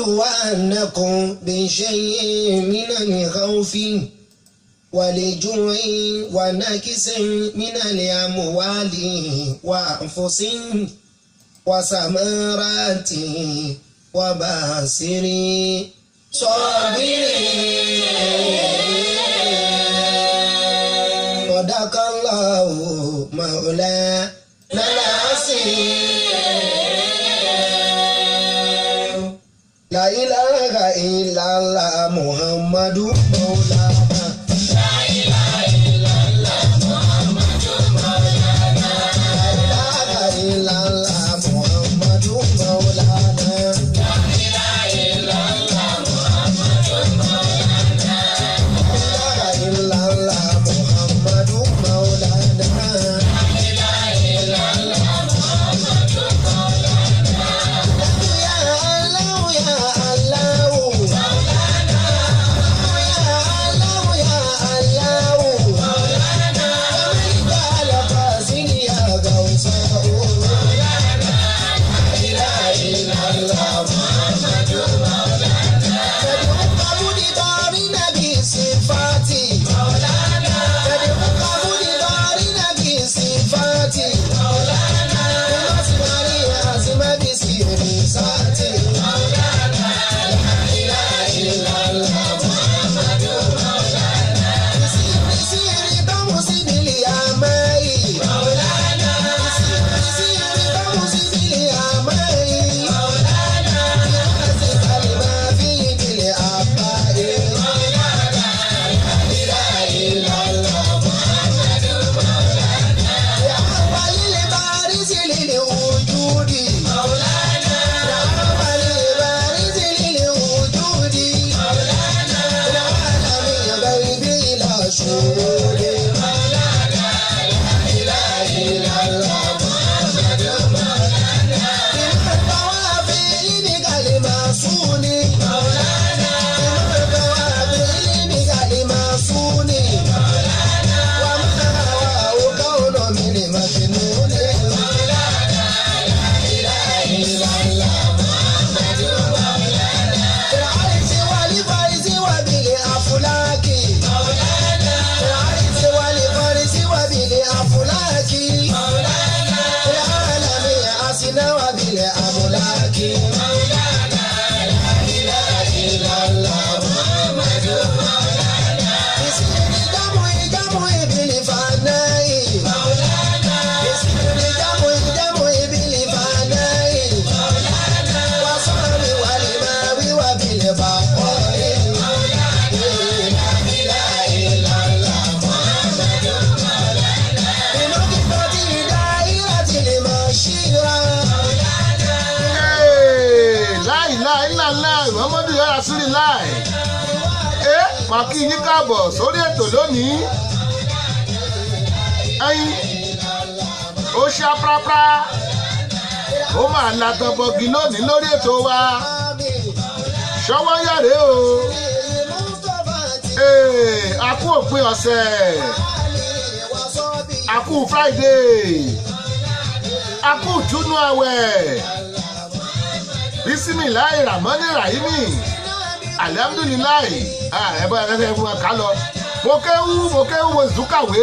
ولنبلونكم بشيء من الخوف والجوع ونكس من الأموال وأنفس وثمرات وبشر الصابرين صدق الله مولانا العظيم لا إله إلا الله محمد مولانا لا إله إلا الله محمد مولانا لا إله إلا الله محمد مولانا لا إله إلا الله محمد مولانا لا إله إلا الله محمد مولانا لا إله إلا الله محمد مولانا يا الله يا الله مولانا يا الله يا الله مولانا ومن قال فاسق يا غوث مولانا لا إله إلا الله محمد مولانا تدعوك مدبرين بصفاتي مولانا تدعوك مدبرين بصفاتي مولانا بمصدر عزم بسير ساتي مولانا لا إله إلا الله محمد مولانا بسير بمصد اليامي مولانا بسير بمصد اليامي مولانا بمصد الما فيه بالأباء مولانا لا إله إلا الله محمد مولانا يا أول البارز للوجود مولانا يا أول البارز للوجود مولانا العالم الغيب إلى شهود مولانا لا إله إلا الله محمد مولانا بالقوافل بكلمة مولانا بالقوافل بكلمة مولانا وما هواه كون من مجنون مولانا لا إله إلا الله محمد مولانا بالعرش والفرس وبالأفلاك مولانا بالعرش والفرس وبالأفلاك مولانا بالعالم أسنى وبالأملاك مولانا لا إله إلا الله محمد مولانا بسر دمع بالفناء مولانا بسر دمع بالفناء مولانا وصار والماوي وبالبقاء مولانا لا إله إلا الله محمد مولانا بنقطة دائرة المشيرة مولانا láìláìláìláì Muhammadu ya Rasulillah máa kí yín káàbọ̀ sórí ètò lónìí. ẹyin ó ṣá prápra ó máa latan bọ́gì lónìí lórí ètò wa ṣọwọ́ yàrá o a kú òpin ọ̀sẹ̀ a kú Friday a kú túnú àwẹ̀ bisimilayi ramani rahimi alihamudulilayi ẹ bá ẹ fún ẹ ká lọ mo kéwú mo zùkàwé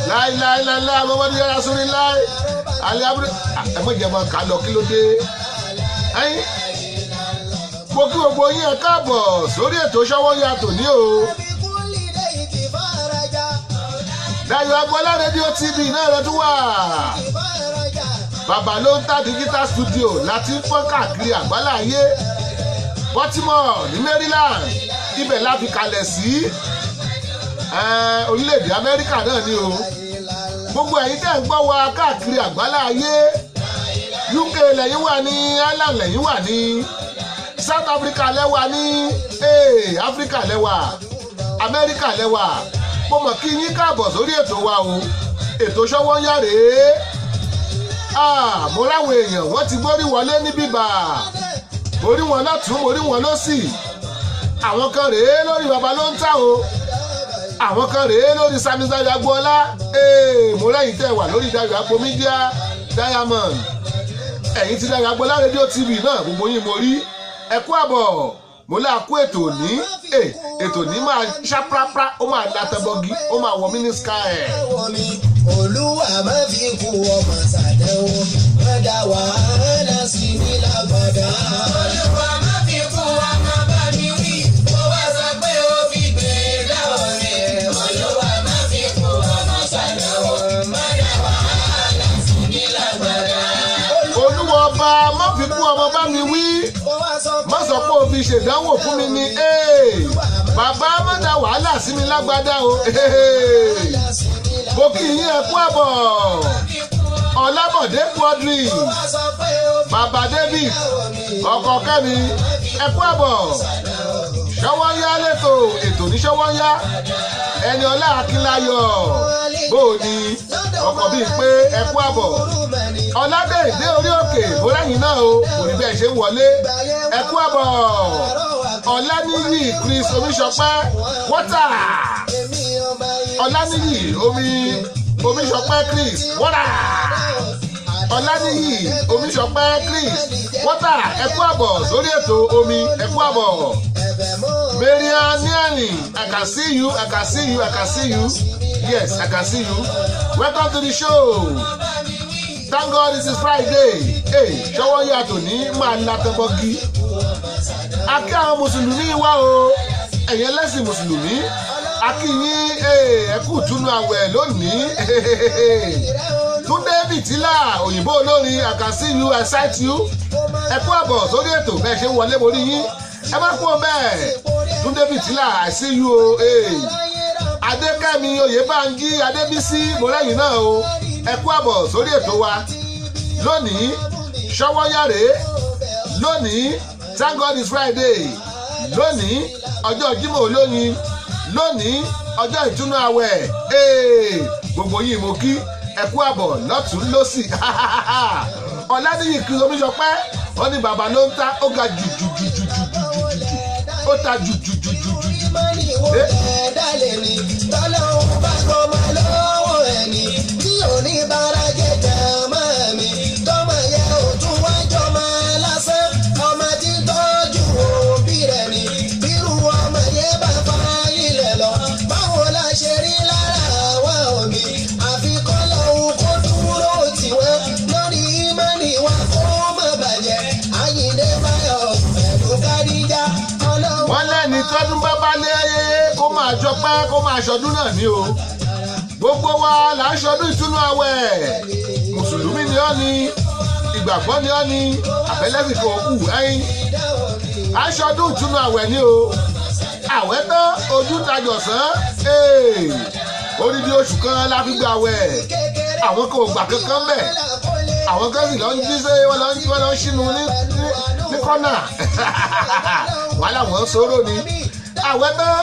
láìláìláìlá Muhammadu ya Rasulillah alihamudulilayi ẹ mọ̀ jẹ́ mọ̀ ká lọ kí ló dé ẹyin mo kí gbogbo yín ẹ káàbọ̀ sórí ètò ṣọwọ́ ya tòní o Dayo Agboola rédíò TV náà rẹ tún wà bàbá ló ń ta digital studio láti ń fọ́n káàkiri àgbáláyé Baltimore ní Maryland ibẹ̀ la fi kalẹ̀ sí orílẹ̀-èdè Amẹ́ríkà náà ni o gbogbo ẹ̀yin tẹ́ ń gbọ́ wa káàkiri àgbáláyé UK lẹ́yìn wà ní Ireland lẹ́yìn wà ní South Africa lẹ́wà ní Africa lẹ́wà Amẹ́ríkà lẹ́wà mo mọ̀ kí yín káàbọ̀ sórí ètò wa o ètò ṣọwọ́ ń yá rèé mo ráwọn èèyàn wọ́n ti gbórí wọlé ní bíbà mo rí wọn lọ́tún mo rí wọn lọ́sì àwọn kan rèé lórí baba ló ń tà o àwọn kan rèé lórí Sami Dayo Agboola mo lẹ́yìn tẹ́ wà lórí Dayo Agbo Media Diamond ẹ̀yin ti Dayo Agboola rédíò TV náà gbogbo yín mo rí ẹ kú àbọ̀ mo là kú ètò ní ètò ní máa ṣáprápá ó máa látẹ̀bọ́gí ó máa wọ mínísítà ẹ̀. Olúwa má fi kú ọmọ ṣàdánwò má dá wàhálà sí ní lágbàdá. Olúwa má fi kú ọmọ bá mi wí ó wá sọ pé ó fi gbé dáwọ́ rẹ̀. Olúwa má fi kú ọmọ ṣàdánwò má dá wàhálà sí ní lágbàdá. Olúwa ọba má fi kú ọmọ bá mi wí má sọ pé o fi ṣèdánwò fún mi ni bàbá má dá wàhálà sí mi lágbàdá o. Mo kí yín ẹ kú àbọ̀ Ọlábọ̀dé Quadri bàbá David ọkọ Kẹ́mi ẹ kú àbọ̀ Ṣọ́wọ́nyá lẹ́tọ̀ ètò ní Ṣọ́wọ́nyá Ẹniọlá Akínláyọ̀ bóòní ọkọ̀ bíi pé ẹ kú àbọ̀ Ọládèdè orí òkè bórẹ́yìn náà o kò ní bẹ́ẹ̀ ṣe ń wọlé ẹ kú àbọ̀ Ọláníyì Chris Omiṣọpẹ́ wọ́tà Ọláníyì Omiṣọpẹ́ Chris wọ́tà Ọláníyì Omiṣọpẹ́ Chris wọ́tà ẹ kú àbọ̀ sórí ètò omi ẹ kú àbọ̀ Marian Niani I can see you I can see you I can see you yes I can see you welcome to the show. Thank God this is Friday. Ṣọ́wọ́nyá tòní máa látẹ́bọ́gí. A kí àwọn Mùsùlùmí wá o. Ẹ̀yin ẹlẹ́sìn Mùsùlùmí. A kí yín ẹ kú túnú àwẹ̀ lónìí. Túndé Bìtìlà òyìnbó olórin I can see you I sight you. Ẹ kú àbọ̀ sórí ètò bẹ́ẹ̀ ṣe ń wọlé borí yín. Ẹ má kú bẹ́ẹ̀. Túndé Bìtìlà I see you o. Adékẹ́mi Oyèbánjí Adébísí mo lẹ́yìn náà o. Ẹ kú àbọ̀ sórí ètò wa lónìí Ṣọ́wọ́nyá rèé lónìí Thank God it's Friday lónìí ọjọ́ Jímọ̀ olóyin lónìí ọjọ́ ìtúnú àwẹ̀ gbogbo yìí mo kí ẹ kú àbọ̀ lọ́tún lọ́sì Ọláníyì Chris Omiṣọpẹ́ wọ́n ní bàbá ló ń ta ó ga jùjùjùjùjùjùjù ó ta jùjùjùjùjùjù. Oníbàárà jẹjẹ ọmọ mi tọmọ yẹ òtún wájọ máa lásán ọmọ tí tọ́jú òbí rẹ̀ ni bírú ọmọ yẹ bá fa ilẹ̀ lọ báwo la ṣe rí lára àwọn òbí àfikún lọ́hùn kó dúró tiwọn lórí ìmọ̀ni wa kó má bàjẹ́ Àyìndé Báyọ̀ pẹ̀lú Kádíjà Ọlọ́run. Wọ́n lẹ́ni tọ́dún bá bá lé kó máa jọpẹ́ kó máa ṣọdún náà ní o. Gbogbo wa là ń ṣọdún ìtúnú àwẹ̀ Mùsùlùmí ni ọ́ ni ìgbàgbọ́ ni ọ́ ni àbẹ́lẹ́sìn kan kù ẹ̀yìn à ń ṣọdún ìtúnú àwẹ̀ ni o àwẹ̀ tán ojú tajọ̀sán odidi oṣù kan la fi gba àwẹ̀ àwọn kan ò gbà kankan bẹ̀ àwọn kan sì lọ ń jí sí wọ́n lọ ń ṣínú ní kọ́nà wọ́n làwọn sọ̀rọ̀ ni àwẹ̀ tán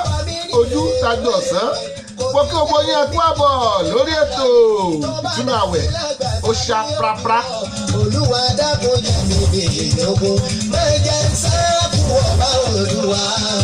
ojú tajọ̀sán mo kí gbogbo yín kú àbọ̀ lórí ètò ìtúnú àwẹ̀ ó ṣá prapra. Olúwa dákun jẹ́ mi bèèrè lógún má jẹ́ sáàpù ọba Olúwa.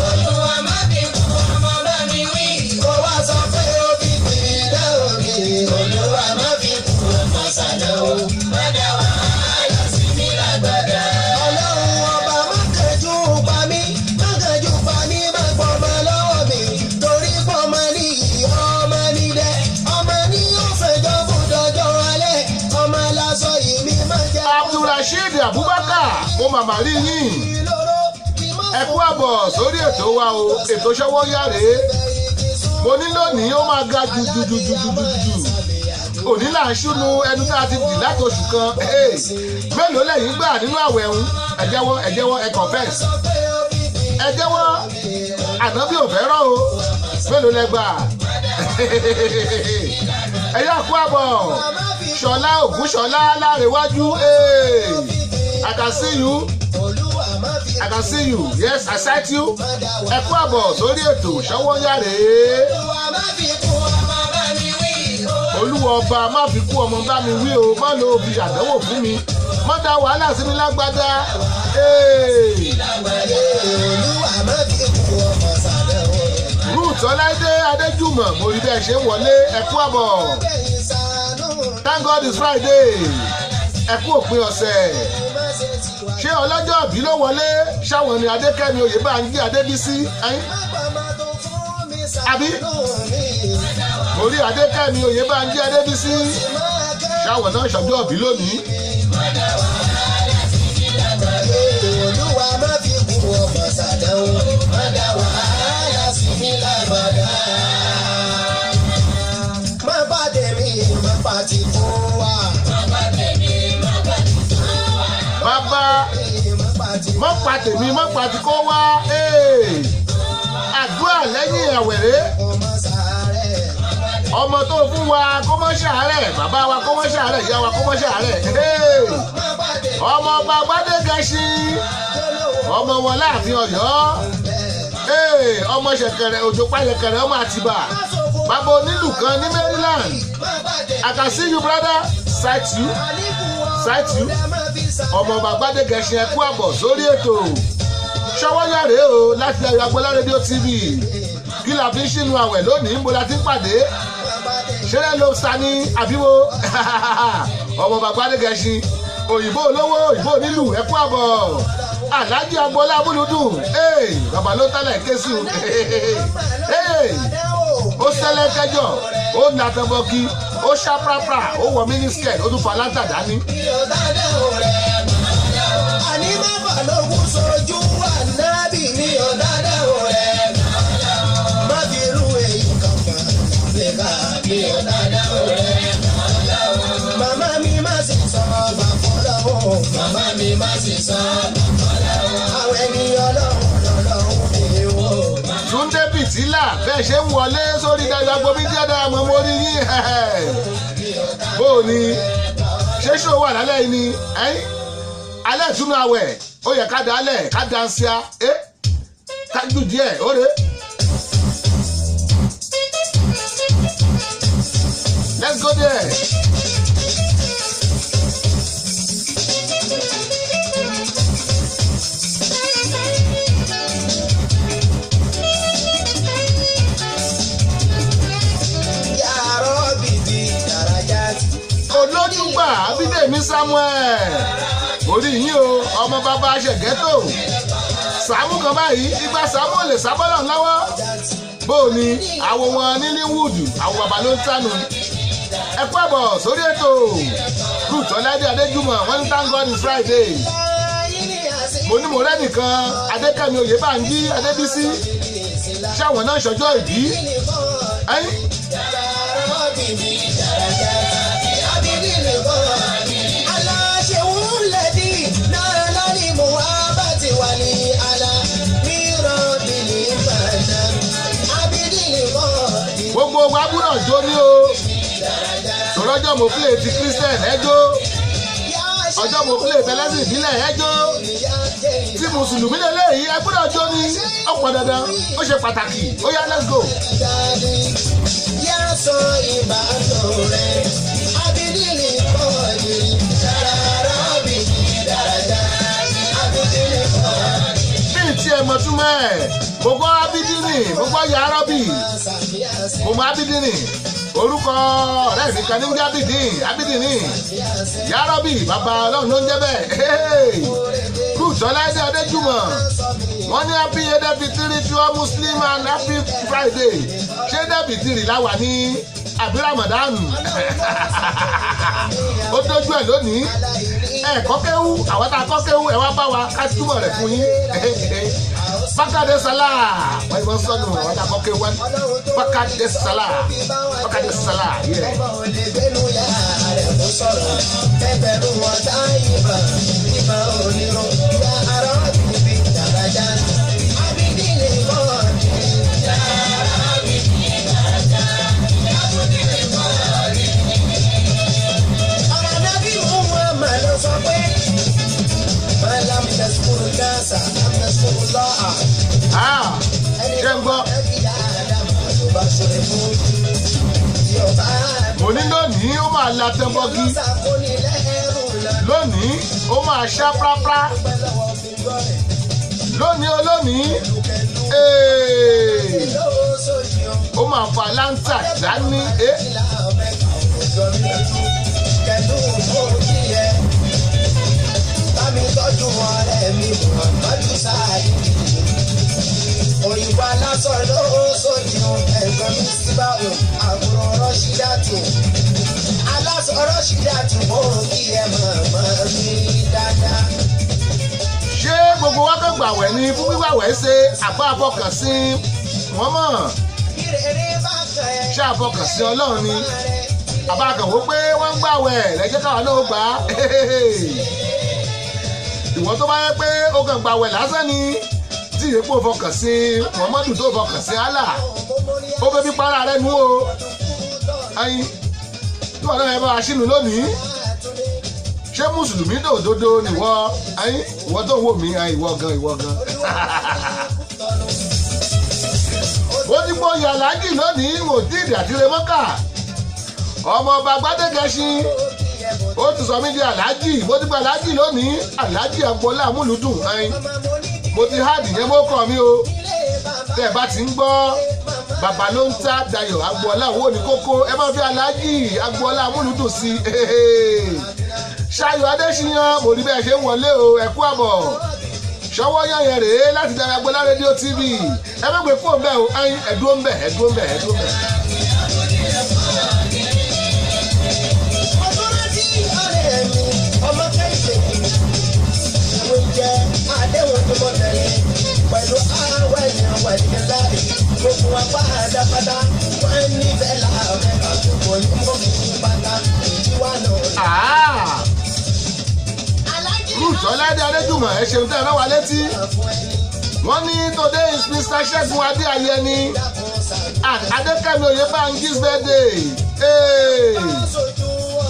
Olúwa má fi kú ọmọ bá mi wí kó wá sọ pé ó fi gbé dáhùn mi. Olúwa má fi kú ọmọ ṣàdánwò má dá wàhálà sí mi lágbàdá. Ọlọ́run ọba má kánjú pa mí má gbọ́mọ lọ́wọ́ mi torí pọ́mọ ní ọmọ nílẹ̀ ọmọ ní ọ̀fẹ́jọ́ fún dọjọ́ alẹ́ ọmọ lásọ yìí mi máa jẹ́. Abdulrasheed Abubakar mo màmá rí yín ẹ kú àbọ̀ sórí ètò wa o ètò Ṣọ́wọ́nyá rèé mo ní lónìí ó máa ga jùjùjùjùjùjù òní là ń ṣúnú ẹnu tá a ti dì láti oṣù kan mélòó lẹ́yìn gbà nínú àwẹ̀ ń ẹ jẹ́wọ́ ẹ confess ẹ jẹ́wọ́ ànábì ò fẹ́ràn o mélòó lẹ gbà ẹ yá kú àbọ̀ Ṣọlá Ògúnṣọlá Lárẹ̀wájú I can see you I can see you yes I sight you ẹ kú àbọ̀ sórí ètò Ṣọ́wọ́nyá rèé Olúwa ọba má fi kú ọmọ bá mi wí o má lo fi àdánwò fún mi má dá wàhálà sí mi lágbádá. Ruth Ọláìdé Adéjùmọ̀ mo rí bẹ́ẹ̀ ṣe ń wọlé ẹ kú àbọ̀. Thank God it's Friday ẹ kú òpin ọ̀sẹ̀. Ṣé ọlọ́jọ́ ìbí ló wọlé ṣáwọn ni Adékẹ́mi Oyèbánjí Adébísí àbí mo rí Adékẹ́mi Oyèbánjí Adébísí ṣáwọn náà ṣọjọ́ ìbí lónìí. Olúwa má fi kú ọmọ ṣàdánwò má dá wàhálà sí mi lágbàdá. Má pàdé mi má pàtì kó wá. Bàbá má pa tèmi má pàtì kó wá. Àdúrà lẹ́yìn àwẹ̀rẹ́ ọmọ tó fún wa kó mọ́ ṣàárẹ̀ bàbá wa kó mọ́ ṣàárẹ̀ ìyá wa kó mọ́ ṣàárẹ̀. Ọmọ ọba Gbádégẹṣin ọmọ wọn láàfin Ọ̀yọ́ ọmọ ṣẹ̀kẹ̀rẹ̀ òjò pàṣẹkẹ̀rẹ̀ ọmọ Àtìbà bàbá onílù kan ní Maryland. I can see you brother sight you ọmọ ọba Gbádégẹṣin ẹ kú àbọ̀ sórí ètò ṣọwọ́yà rèé o láti Ayọ̀ Agbọ́lá rédíò TV kí la fi ń ṣínú àwẹ̀ lónìí níbo la ti ń pàdé ṣẹlẹ̀ ló sa ní àbíwò ọmọ ọba Gbádégẹṣin òyìnbó olówó òyìnbó onílù ẹ kú àbọ̀ Alhaji Agboola Amúlùdùn bàbá ló tẹ́lẹ̀ ké sí ó ṣẹlẹ̀ kẹjọ ó nàtẹ̀bọ̀kì ó ṣàprápra ó wọ mínísítẹ̀ ó tún fa láńtà dání. Àní mẹ́fà lógún sojú wà nábì ní ọ̀dádá rẹ̀. Má fi irú èyí kankan lè ká ní ọ̀dádá rẹ̀. Màmá mi má sì sọ ọba fọlọ́wọ́. Màmá mi má sì sọ ọba fọlọ́wọ́. Àwọn ẹni ọlọ́run lọ́lọ́run mi wò. Túndé Pìtìlà bẹ́ẹ̀ ṣe ń wọlé sórí Dayọ̀ Agbomi díẹ̀dá àmọ́ mo rí yín. Bó o ní ṣé ṣó wà lálẹ́ yìí ni alẹ́ ìtúnú àwẹ̀ ó yẹ ká dálẹ̀ ká dansia ká jù díẹ̀ ó rè. Let's go there. Olójúgbà Abídèmí Samuel orí yín o ọmọ bàbá ṣẹ̀gẹ́tò Sàámú kan báyìí igba Sàámú ò lè sábọ́lọ̀ lọ́wọ́ bó o ní àwọ̀ wọn ní Linwood àwọ̀ bàbá ló ń tánu ẹ kú àbọ̀ sórí ètò Ruth Ọláìdé Adéjùmọ̀ wọ́n ní Thank God it's Friday mo ní mo rẹ́ nìkan Adékẹ́mi Oyèbánjí Adébísí ṣáwọn náà ṣọjọ́ ìbí gbogbo wa gbúdọ̀ jó ní o sọ̀rọ̀jọ́ mo play ti Christian ẹjọ́ ọjọ́ mo play tẹlẹ́sì ìbílẹ̀ ẹjọ́ tí mùsùlùmí lélẹ́yìí ẹ gbúdọ̀ jó ní ọ̀pọ̀ dandan ó ṣe pàtàkì ó yá let's go. Sọ ìbátan rẹ̀, Abidili kọ́ọ̀dì, dára bí dáradá, Abidili kọ́ọ̀dì. Bí tí ẹ mọ̀ túmọ̀ ẹ̀, mo gbọ́ Abidili, mo gbọ́ Yarabi, mo mọ Abidili, orúkọ ọ̀rẹ́ mi kan ní ń jẹ́ Abidili, Yarabi, bàbá ọlọ́run ló ń jẹ́ bẹ́ẹ̀. Ruth Ọláìdé Adéjùmọ̀, wọ́n ní happy Eid Fitr to all Muslim and happy Friday. Ṣé Eid Fitr láwà ní àbí Ramadan? Ó dójú ẹ̀ lónìí. Ẹ kọ́kéwú, àwọn tá a kọ́kéwú ẹ wá bá wa ká túbọ̀ rẹ̀ fún yín. Bákàdé Sálà, wọ́n yìí wọ́n sọ́nù àwọn tá a kọ́kéwú wá. Bákàdé Sálà, Bákàdé Sálà, yẹ. Ṣé ń gbọ́? Òní lónìí ó máa la tẹ́bọ́gí. Lónìí ó máa ṣá prápra. lónìí olónìí ó máa fa láńtà dání bámi tọ́jú ọ̀rẹ́ mi Muhammadu Saidi òyìnbó aláṣọ lóṣòdì ẹ̀gbọ́n mi síbá àbúrò Rọ́ṣídàtù aláṣọ Rọ́ṣídàtù mo kí ẹ màmá mi dáadáa. ṣé gbogbo wa kàn gbàwẹ̀ ni fún wíwàwẹ̀ ṣe àbá àfọkànsí wọn mọ̀ ṣé àfọkànsí Ọlọ́run ni àbá àkànwó pé wọ́n ń gbàwẹ̀ lẹ́jẹ́ káwọn náà gbà á ìwọ tó bá yẹ pé ó kàn gbàwẹ̀ lásán ni tí ìyẹ́pọ̀ fọkàn sí Muhammadu tó fọkàn sí Allah ó fẹ́ bí para rẹ̀ nú o ayin tí wọn náà yẹ bá a ṣínú lónìí ṣé mùsùlùmí dòdòdó nìwọ ayin ìwọ tó wò mí ayin ìwọ gan ó ti gbọ́ yàlájì lónìí mòdìdì àti remọ́kà ọmọ ọba Gbádégẹṣin ó ti sọ mí di aláàjì mo ti gba aláàjì lónìí aláàjì Agboola Amúlùdùn ayin mo ti háàdì yẹn mọ́ kàn mí o tẹ́ ẹ bá ti ń gbọ́ bàbá ló ń ta Dayọ̀ Agboola owó ní kókó ẹ má fi aláàjì Agboola Amúlùdùn sí Ṣayọ̀ Adéṣíyàn mo rí bẹ́ẹ̀ ṣe ń wọlé o ẹ kú àbọ̀ ṣọwọ́ yán yẹn rèé láti Dayọ̀ Agboola rédíò TV ẹ má gbé fóònù bẹ́ẹ̀ o ayin ẹ̀dúró ń bẹ̀. ọmọ kẹ́hìndé mo jẹ àdéhùn tó mọ tẹ̀lé pẹ̀lú àwọn ènìyàn wà ní láàyè gbogbo wa pátápátá wọ́n nífẹ̀ẹ́ láàrẹ̀ àtúbọ̀ yìí mọ́ kí n bàtà ìwà náà. Ruth Ọládé Adéjùmọ̀ ẹ ṣeun tẹ́ ẹ rán wa létí wọ́n ní today is Mr. Ṣẹ́gun Adéayẹni and Adékẹ́mi Oyèbánjí's birthday.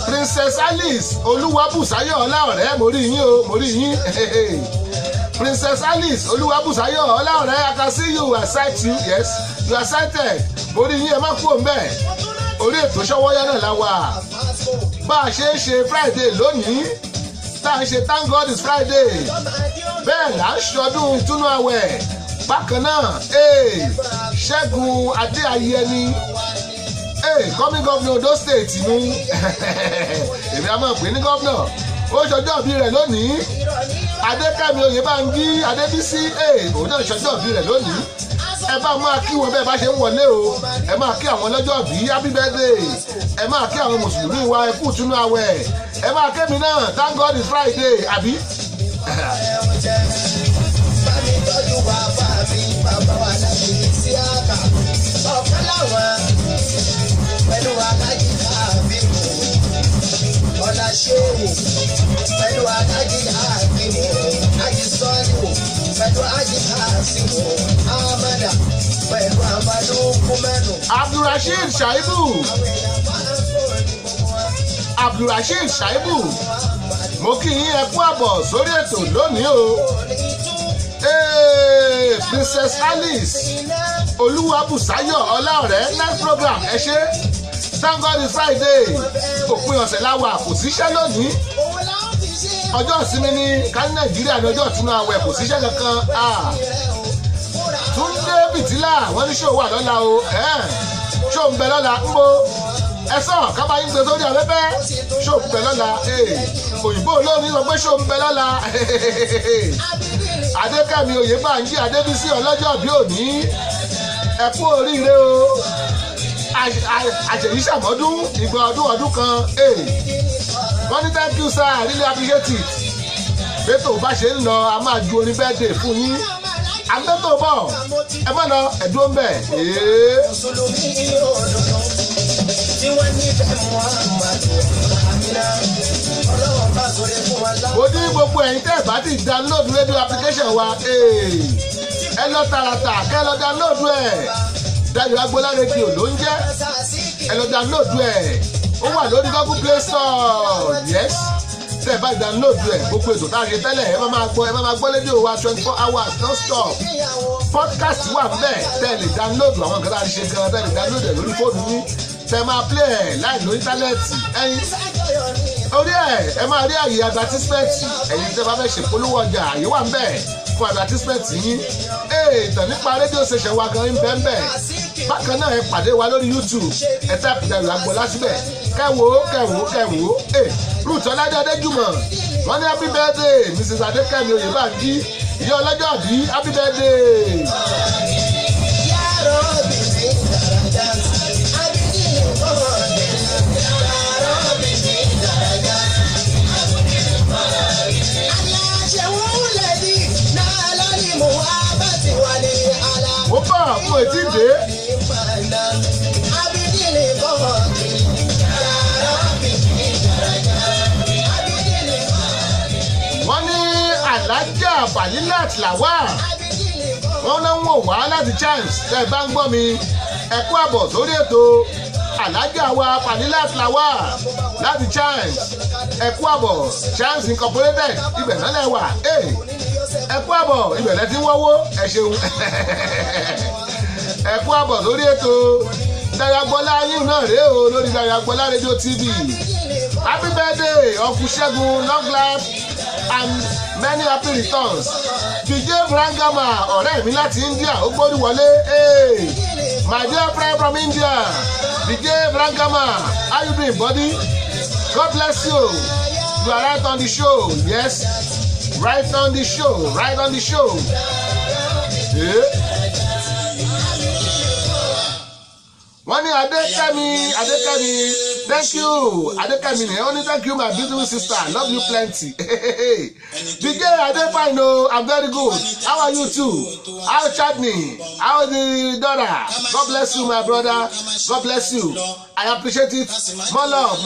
Princess Alice Olúwabùsáyọ̀ Ọláọ̀rẹ́ mo rí yín Princess Alice Olúwabùsáyọ̀ Ọláọ̀rẹ́ I can see you I sight you yes you are sighted mo rí yín ẹ má kú òǹbẹ orí ètò Ṣọ́wọ́yá náà la wà bá a ṣe ń ṣe Friday lónìí tá a ń ṣe Thank God it's Friday bẹ́ẹ̀ là ń ṣọdún ìtúnú àwẹ̀ bákan náà Ṣẹ́gun Adéayẹni coming governor Ondo State ni èmi a máa pè ní governor ó ṣọjọ́ ìbí rẹ̀ lónìí Adékẹ́mi Oyèbánjí Adébísí òun náà ṣọjọ́ ìbí rẹ̀ lónìí ẹ bá máa kí wọn bẹ́ẹ̀ bá ṣe ń wọlé o ẹ máa kí àwọn lọ́jọ́ ìbí happy birthday ẹ máa kí àwọn mùsùlùmí wa ẹ kú ìtúnú àwẹ̀ ẹ máa kémi náà Thank God it's Friday àbí. bámi tọ́jú bàbá mi bàbá wa láti sí àkà ọ̀kan láwọn pẹ̀lú akájí àbímọ ọ̀la ṣéwò pẹ̀lú akájí àbímọ ají sọ́ọ̀lù pẹ̀lú ají àsìmọ amada pẹ̀lú àbálò kúmẹ́nu. Abdulrasheed Shaibu mo kí yín ẹ kú àbọ̀ sórí ètò lónìí o Princess Alice Olúwabùsáyọ̀ Ọláọ̀rẹ́ next program ẹ ṣe Thank God it's Friday òpin ọ̀sẹ̀ láwà kò síṣẹ́ lónìí ọjọ́ ìsinmi ní ká ní Nàìjíríà ní ọjọ́ ìtúnú àwẹ̀ kò síṣẹ́ kankan Túndé Bìtìlà wọ́n ní ṣó wà lọ́la o ṣó ń bẹ lọ́la ń bo ẹ̀sán kábà yín gbé sórí afẹ́fẹ́ ṣó ń bẹ lọ́la òyìnbó olórin sọ pé ṣó ń bẹ lọ́la Adékẹ́mi Oyèbánjí Adébísí ọlọ́jọ́ bí òní ẹ kú oríire o àṣèyí ṣàmọ́dún ìgbà ọdún kan wọ́n ní thank you sir I really appreciate it bẹ́tò bá ṣe ń lọ a máa ju orin birthday fún yín àgbẹ̀tò bọ̀ ẹ má lọ ẹ̀dúró ń bẹ̀. mo ní gbogbo ẹ̀yin tẹ́ ẹ̀ bá ti download radio application wa ẹ lọ tààràtà kẹ́ ẹ lọ download ẹ̀ Dayọ̀ Agboola rédíò ló ń jẹ́ ẹ lọ download ẹ̀ ó wà lórí Google Play Store yes tẹ́ ẹ bá download ẹ̀ gbogbo ètò tá a ṣe tẹ́lẹ̀ ẹ máa gbọ́ rédíò wa 24 hours non stop podcast wà ńbẹ̀ tẹ́ ẹ lè download àwọn nǹkan tá a ṣe gan tẹ́ ẹ lè download ẹ̀ lórí fóònù yín tẹ́ ẹ máa play ẹ̀ láì lórí íńtánẹ́ẹ̀tì ẹ̀yin orí ẹ̀ ẹ máa rí àyè advertisement ẹ̀yin tẹ́ bá fẹ́ ṣèpolówó ọjà àyè wà ńbẹ̀ fún advertisement yín. Ìtàn nípa rédíò station wa gan ń bẹ́ẹ̀ bẹ́ẹ̀. Bákan náà ẹ pàdé wa lórí YouTube ẹ táàpù Dayọ̀ Agboola síbẹ̀ kẹwò. Ruth Ọládé Adéjùmọ̀ wọ́n ní happy birthday Mrs. Adékẹ́mi Oyèbánjí ìyá ọlọ́jọ́ bí happy birthday. Mo bá fún etí dé. Wọ́n ní Alájà Balilat Lawal wọ́n náà ń wò wá láti Chance tẹ́ ẹ bá ń gbọ́ mi ẹ kú àbọ̀ sórí ètò Alájà wa Balilat Lawal láti Chance ẹ kú àbọ̀ Chance Incorporated ibẹ̀ náà lẹ wà ẹ kú àbọ̀ ibẹ̀ lẹ ti wọ́wọ́ ẹ ṣeun ẹ kú àbọ̀ sórí ètò Dayọ̀ Agboola yín náà rèé o lórí Dayọ̀ Agboola Radio TV. Happy birthday Uncle Ṣẹ́gun, long life and many happy returns. DJ Brangama ọ̀rẹ́ mi láti India ó gbórí wọlé. My dear friend from India DJ Brangama, how you doing buddy? God bless you. You are right on the show. Yes, right on the show. Right on the show. Wọ́n ní Adékẹ́mi thank you Adékẹ́mi ni only thank you my beautiful sister love you plenty. DJ Adefine o I'm very good, how are you too? How Chadney, how the daughter? God bless you my brother, God bless you, I appreciate it, more love.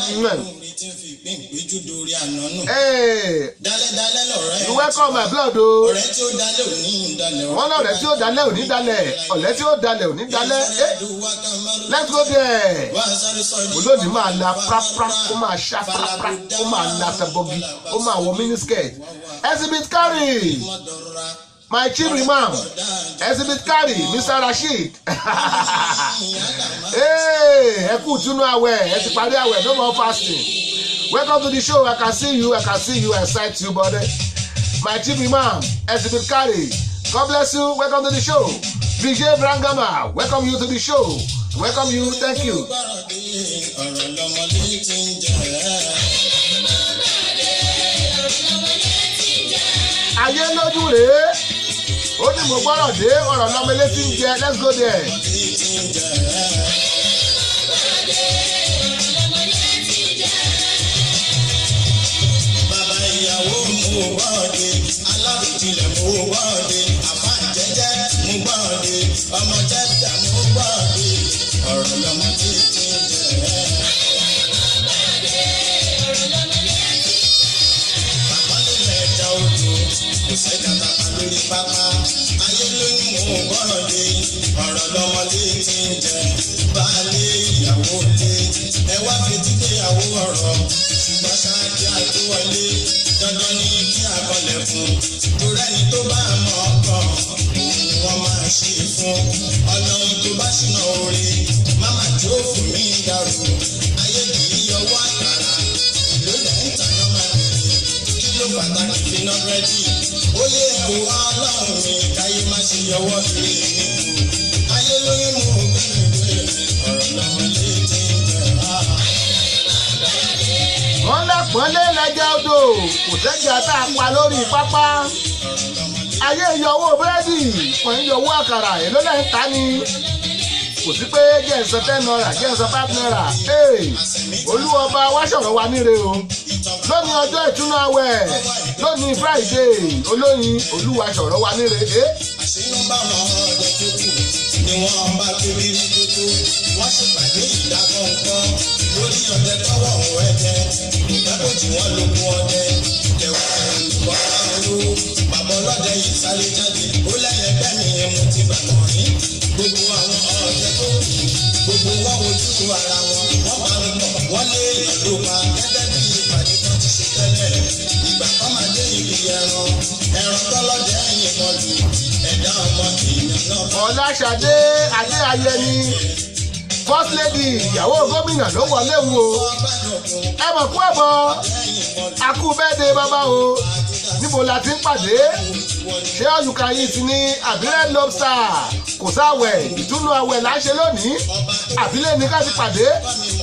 Hey, you welcome my blood o. Wọ́n lọ́rẹ́ tí ó dalẹ̀ ò ní dalẹ̀, ọ̀lẹ́ tí ó dalẹ̀ ò ní dalẹ̀. Let's go there. Olóòdì máa la prapra, ó máa ṣá prapra, ó máa la tẹ̀bọ̀gì, ó máa wọ miniskirt. Exhibit carry. My chief imam, Exhibit carry, Mr. Rasheed. Ẹ kú túnú àwẹ̀, ẹ ti parí àwẹ̀, no more fasting. Welcome to the show. I can see you, I sight you, buddy. My chief imam, Exhibit carry. God bless you. Welcome to the show. DJ Brangama, welcome you to the show. Welcome you, thank you. Ayé lójú rèé, ó ní mo gbọ́dọ̀ dé ọ̀rọ̀ lọ́mọ létí ń jẹ, let's go there. Bàbá ìyàwó mú wọ́ọ̀dé, alábìjìlẹ̀ mú wọ́ọ̀dé, àbá jẹ́jẹ́ mú wọ́ọ̀dé, ọmọ jẹ́jà mú wọ́ọ̀dé, ọ̀rọ̀ lọ́mọ létí ń jẹ. Kò sẹ́jà tàbá lórí pápá, ayé ló ń mú bọ́ọ̀dé, ọ̀rọ̀ lọ́mọdé ti ń jẹ, baálé ìyàwó lé, ẹ wá fetí déyàwó ọ̀rọ̀, ṣùgbọ́n ṣáájú àtúwọlé, dandan ní kí àkọlẹ̀ fún, torí ẹni tó bá mọ̀ ọkọ̀, òun wọ́n máa ṣe fún, ọlọ́run tó bá ṣìnà orí, máma tí ó fún mi dàrú, ayé kì í yọwọ́ àkàrà, ìlú lẹ́yìn tàná máa bẹ̀rẹ̀, kí ló pàtàkì fi náà rẹ́dí. Oyè ẹ̀wọ̀ ọlọ́run mi káyé má ṣe yọwọ́ sí i. Ayé lórí mú gbẹ̀gbẹ̀ ọ̀rọ̀ lọ́wọ́ létí ń jẹ́ ha. Wọ́n lápọ́nlé lẹ́jà odò, kò sẹ́jà tá a pa lórí pápá. Ayé ìyọwọ́ búrẹ́dì, wọ́n ń yọwọ́ àkàrà, èló lẹ́yìn ta ni. Kò sí pé jẹ́ ẹ̀sán 10 naira, jẹ́ ẹ̀sán 5 naira. Olúwọba wá ṣọ̀rọ̀ wa níre o. Lónìí ọjọ́ ìtúnú àwẹ̀, lónìí Friday, olóyin Olúwa ṣọ̀rọ̀ wa níre. Àṣínú bá wọn ọdẹ tó kù ni wọ́n bá tóbi rí tótó. Wọ́n ṣèpàdé ìdákọ̀ǹkan lórí ọdẹ tọwọ́ ọ̀hún ẹ̀jẹ̀. Ìgbàgbọ́ tí wọ́n ló kún ọdẹ. Ìjẹ̀wọ̀ olùkọ́ àrùn bàbá ọlọ́dẹ yìí sáré jáde. Ó lẹ́yìn ẹgbẹ́ mi mu ti bàtàn rí. Gbogbo àwọn ọdẹ tó kù, gbogbo wọn ojú ara wọn. Wọ́n bá ń bọ̀, wọ́n lé ìlú pa gẹ́gẹ́ bí ìpàdé kan ti ṣe tẹ́lẹ̀. Ìgbà kan máa dé ibi ẹran tọ́lọ́dẹ ẹ̀yìn kan lù ẹ̀dá ọmọ èèyàn náà. Ọláṣadé Adéayẹni First Lady ìyàwó gómìnà ló wọlé wo. Ẹ mọ̀ kú ẹ̀bọ̀ akú bẹ́ẹ̀dẹ̀ bàbá o. níbo la ti ń pàdé ṣé ọ̀yùká yìí ti ní àbílẹ̀ lobster kò sáwẹ̀ ìtúnú àwẹ̀ là ń ṣe lónìí àbílẹ̀ ní ká ti pàdé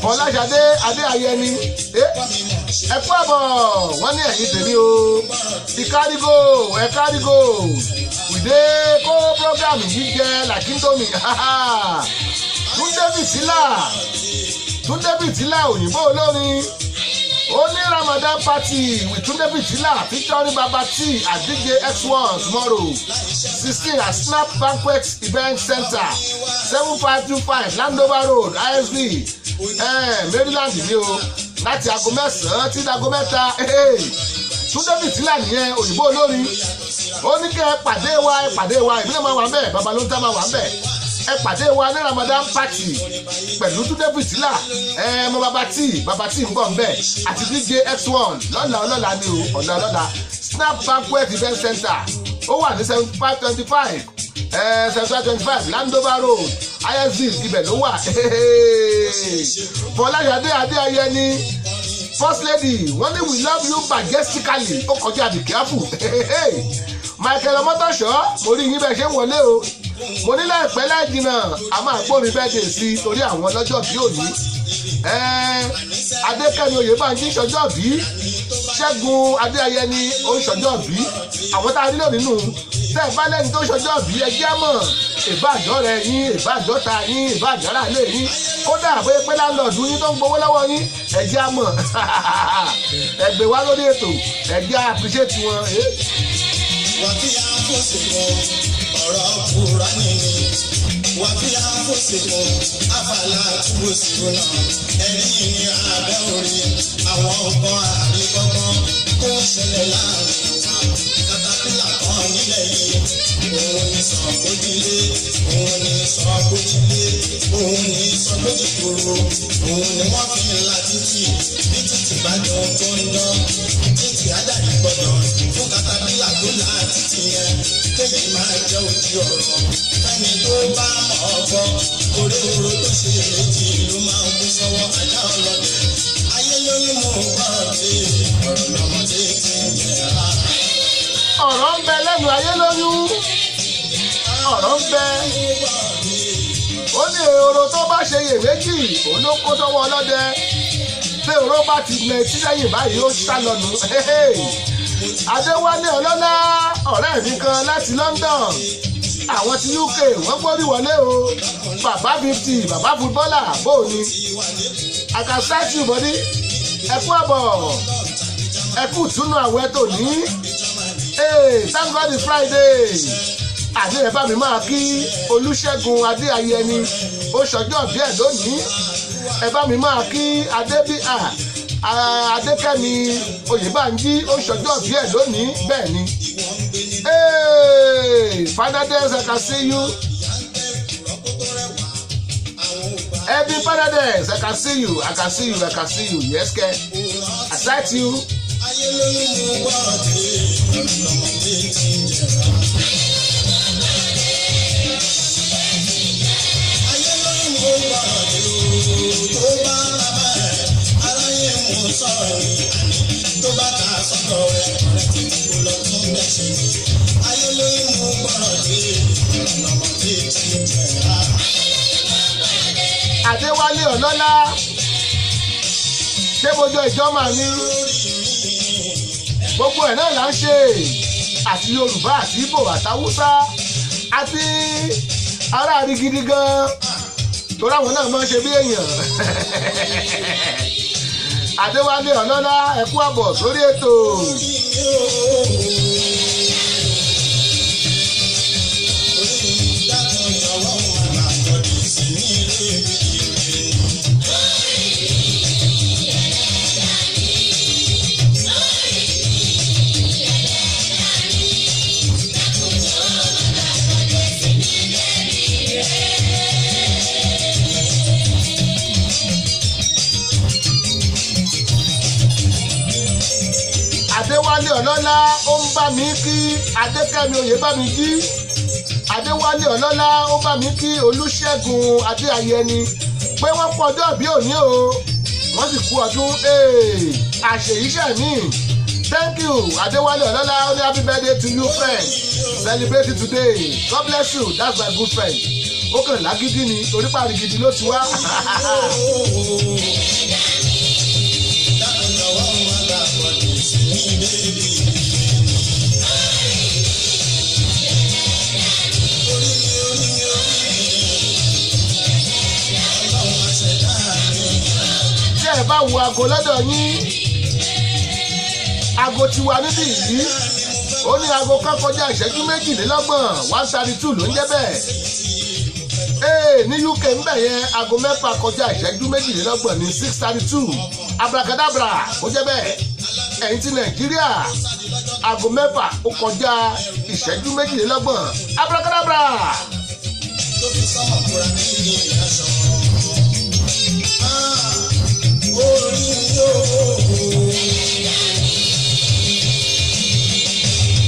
Fọláṣadé Adéayẹni ẹ kú àbọ̀ wọ́n ní ẹ̀yìn tèmi o ìkárígò ẹ̀kárígò ìdè kó prógámù yìí jẹ́ làkíntómi Túndé Bìtìlà òyìnbó olórin ó ní Ramadan party with Túndé Bìtìlà featuring Baba T at DJ X1 tomorrow 16 at Snap Banquet Event Center 7525 Landover Road ISB Maryland ni o láti aago 9 tí aago 3 Túndé Bìtìlà nìyẹn òyìnbó olórin ó ní kẹ́ ẹ pàdé wa ìbílẹ̀ máa wà ń bẹ̀ Babalóńtà máa wà ń bẹ̀ ẹ pàdé wa ní Ramadan party pẹ̀lú Túndé Bìtìlà mọ Baba T ń bọ̀ ń bẹ̀ àti DJ X1 lọ́la ni o ọ̀la Snap Banquet Event Center ó wà ní 7525 Landover Road ISD ibẹ̀ ló wà Fọláṣadé Adéayẹni First Lady wọ́n ní we love you majestically ó kọjá be careful Michael Ọmọ́tọ́ṣọ́ mo rí yín bẹ́ẹ̀ ṣe ń wọlé o mo ní láìpẹ́ láì jìnnà a máa gbórin bẹ́ẹ̀dẹ̀ sí torí àwọn ọlọ́jọ́ bí òní Adékẹ́mi Oyèbánjí ṣọjọ́ bí Ṣẹ́gun Adéayẹni ó ṣọjọ́ bí àwọn tá a nílò nínú tẹ́ ẹ bá lẹ́ni tó ṣọjọ́ bí ẹ jẹ́ mọ̀ ìbàjọ́ rẹ yín ìbàjọ́ ta yín ìbàjọ́ rà lé yín kódà bóyá pé láńlọ́ọ̀dù yín tó ń gbowó lọ́wọ́ yín ẹ jẹ́ mọ̀ ẹgbẹ́ wa lórí ètò ẹ jẹ́ appreciate wọn. wọ́n ti yá fòsìkò ọ̀rọ̀ Kùránì ni wọ́n ti yá fòsìkò àfàlà túbòsìkò náà ẹ̀rí ní abẹ́ orí àwọn ọkọ̀ àríkọ́gbọ́n tó ń ṣẹlẹ̀ láàrin wa katapila kan nílẹ̀ yìí òun ní sọ̀gbójìlé òun ní sọ̀gbójìlé òun ní sọ̀gbójìkòrò òun ni wọ́n fi ń la títì bí títì bá dán tó ń dán títì ádàrí gbọ́dọ̀ fún katapila tó la títì yẹn kéyìí máa jẹ́ òjì ọ̀rọ̀ ẹni tó bá mọ̀ ọgbọ́n orí oró tó ṣe méjì ló máa ń kú sọ́wọ́ ajá ọlọ́dẹ ayé lóyún mú bọ́ọ̀dé ọ̀rọ̀ lọ́mọdé ti ń jẹ́ra. ọ̀rọ̀ ń bẹ lẹ́nu ayé lóyún ọ̀rọ̀ ń bẹ ó ní èrò tó bá ṣe iyèméjì òun ló kó sọ́wọ́ ọlọ́dẹ tí èrò bá ti lẹ̀ tí sẹ́yìn báyìí ó sá lọ́nu Adéwálé Ọlọ́lá ọ̀rẹ́ mi kan láti London àwọn ti UK wọ́n gbórí wọlé o bàbá 50 bàbá fútbọ́là bóò ni àkàsáàtì ìbọdí ẹkú àbọ̀ ẹkú túnú àwẹ̀ tòní thank God it's Friday àti ẹ̀ bá mi máa kí Olúṣẹ́gun Adéayẹni ó ṣọjọ́ bí ẹ̀ lónìí ẹ̀ bá mi máa kí Adékẹ́mi Oyèbánjí ó ṣọjọ́ bí ẹ̀ lónìí bẹ́ẹ̀ ni Paradise I can see you every Paradise I can see you yes ke I sight you. tó bá ta sọ́dọ̀ rẹ̀ ọ̀rẹ́ tí kò lọ tún bẹ̀ ṣe ayé lóyún mú gbọ́rọ̀ dé ọ̀nàmọ̀dé tí ń jẹ̀ra. Adéwálé Ọlọ́lá ṣé mojú ìjọ máa ní gbogbo ẹ̀ náà là ń ṣe àti Yorùbá àti Ìgbò àtàwùsá àti ará Àrígidì gan torí àwọn náà máa ń ṣe bí èèyàn. Adéwálé Ọlọ́lá ẹ kú àbọ̀ sórí ètò. Adéwálé Ọlọ́lá ó ń bá mi kí Adékẹ́mi Oyèbánjí. Adéwálé Ọlọ́lá ó bá mi kí Olúṣẹ́gun Adéayẹni pé wọ́n pọ̀ ọjọ́ bí òní o wọ́n sì kú ọdún àṣeyíṣẹ́ mi Thank you Adewale Olola, only happy birthday to you friend, celebrating today, God bless you, that's my good friend. Ó kàn lágídí ni torí pàrí gidi ló ti wá. Tí ẹ bá wo aago lọ́dọ̀ yín, aago ti wà níbí yìí, ó ní aago kan kọjá ìṣẹ́jú 22 132 ló ń jẹ́ bẹ́ẹ̀. Ní UK ń bẹ̀ yẹn aago 6 kọjá ìṣẹ́jú 22 ní 632 abracadabra ó jẹ́ bẹ́ẹ̀. Ẹ̀yin ti Nàìjíríà aago 6 ó kọjá ìṣẹ́jú 22 abracadabra.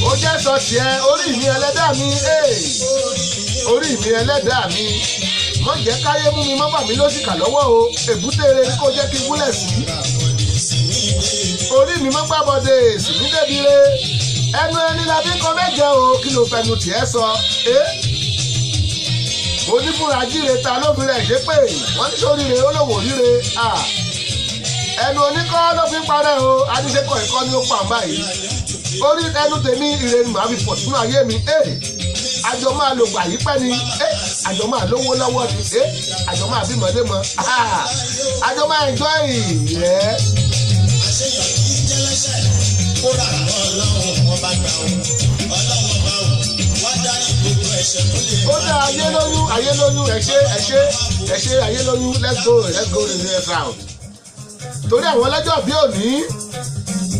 Ó jẹ́ sọ tiẹ̀ orí mi ẹlẹ́dàá mi, orí mi ẹlẹ́dàá mi, mọ̀ jẹ́ káyé mú mi mọ́ bà mí lóṣìkà lọ́wọ́ o, èbúté rere kó jẹ́ kí n gúnlẹ̀ sí. Orí mi mọ́ gbàbọ̀dé sì ní débire, ẹnu ẹni la fi kọ́ mẹ́jẹ o, kí ló fẹnu tiẹ̀ sọ? Onífúnra jíire ta ló fi rẹ̀ ṣe pé wọ́n ní sóríire ó lòwò ríre. Ẹnu oníkọ́ ló fi ń parẹ́ o, adíṣekọ̀ ìkọ́ ni ó pa ń báyìí. Orí ẹnu tèmi ire ni màá fi pọ̀ sínú ayé mi. Àjọ máa lò gbà yí pẹ́ ni, àjọ máa lówó lọ́wọ́ ni, àjọ máa bímọ dé mọ́, àjọ máa enjoy rẹ̀. Ó dá ayé lóyún ẹ ṣé ayé lóyún, let's go in the next round. Torí àwọn ọlọ́jọ́ bí òní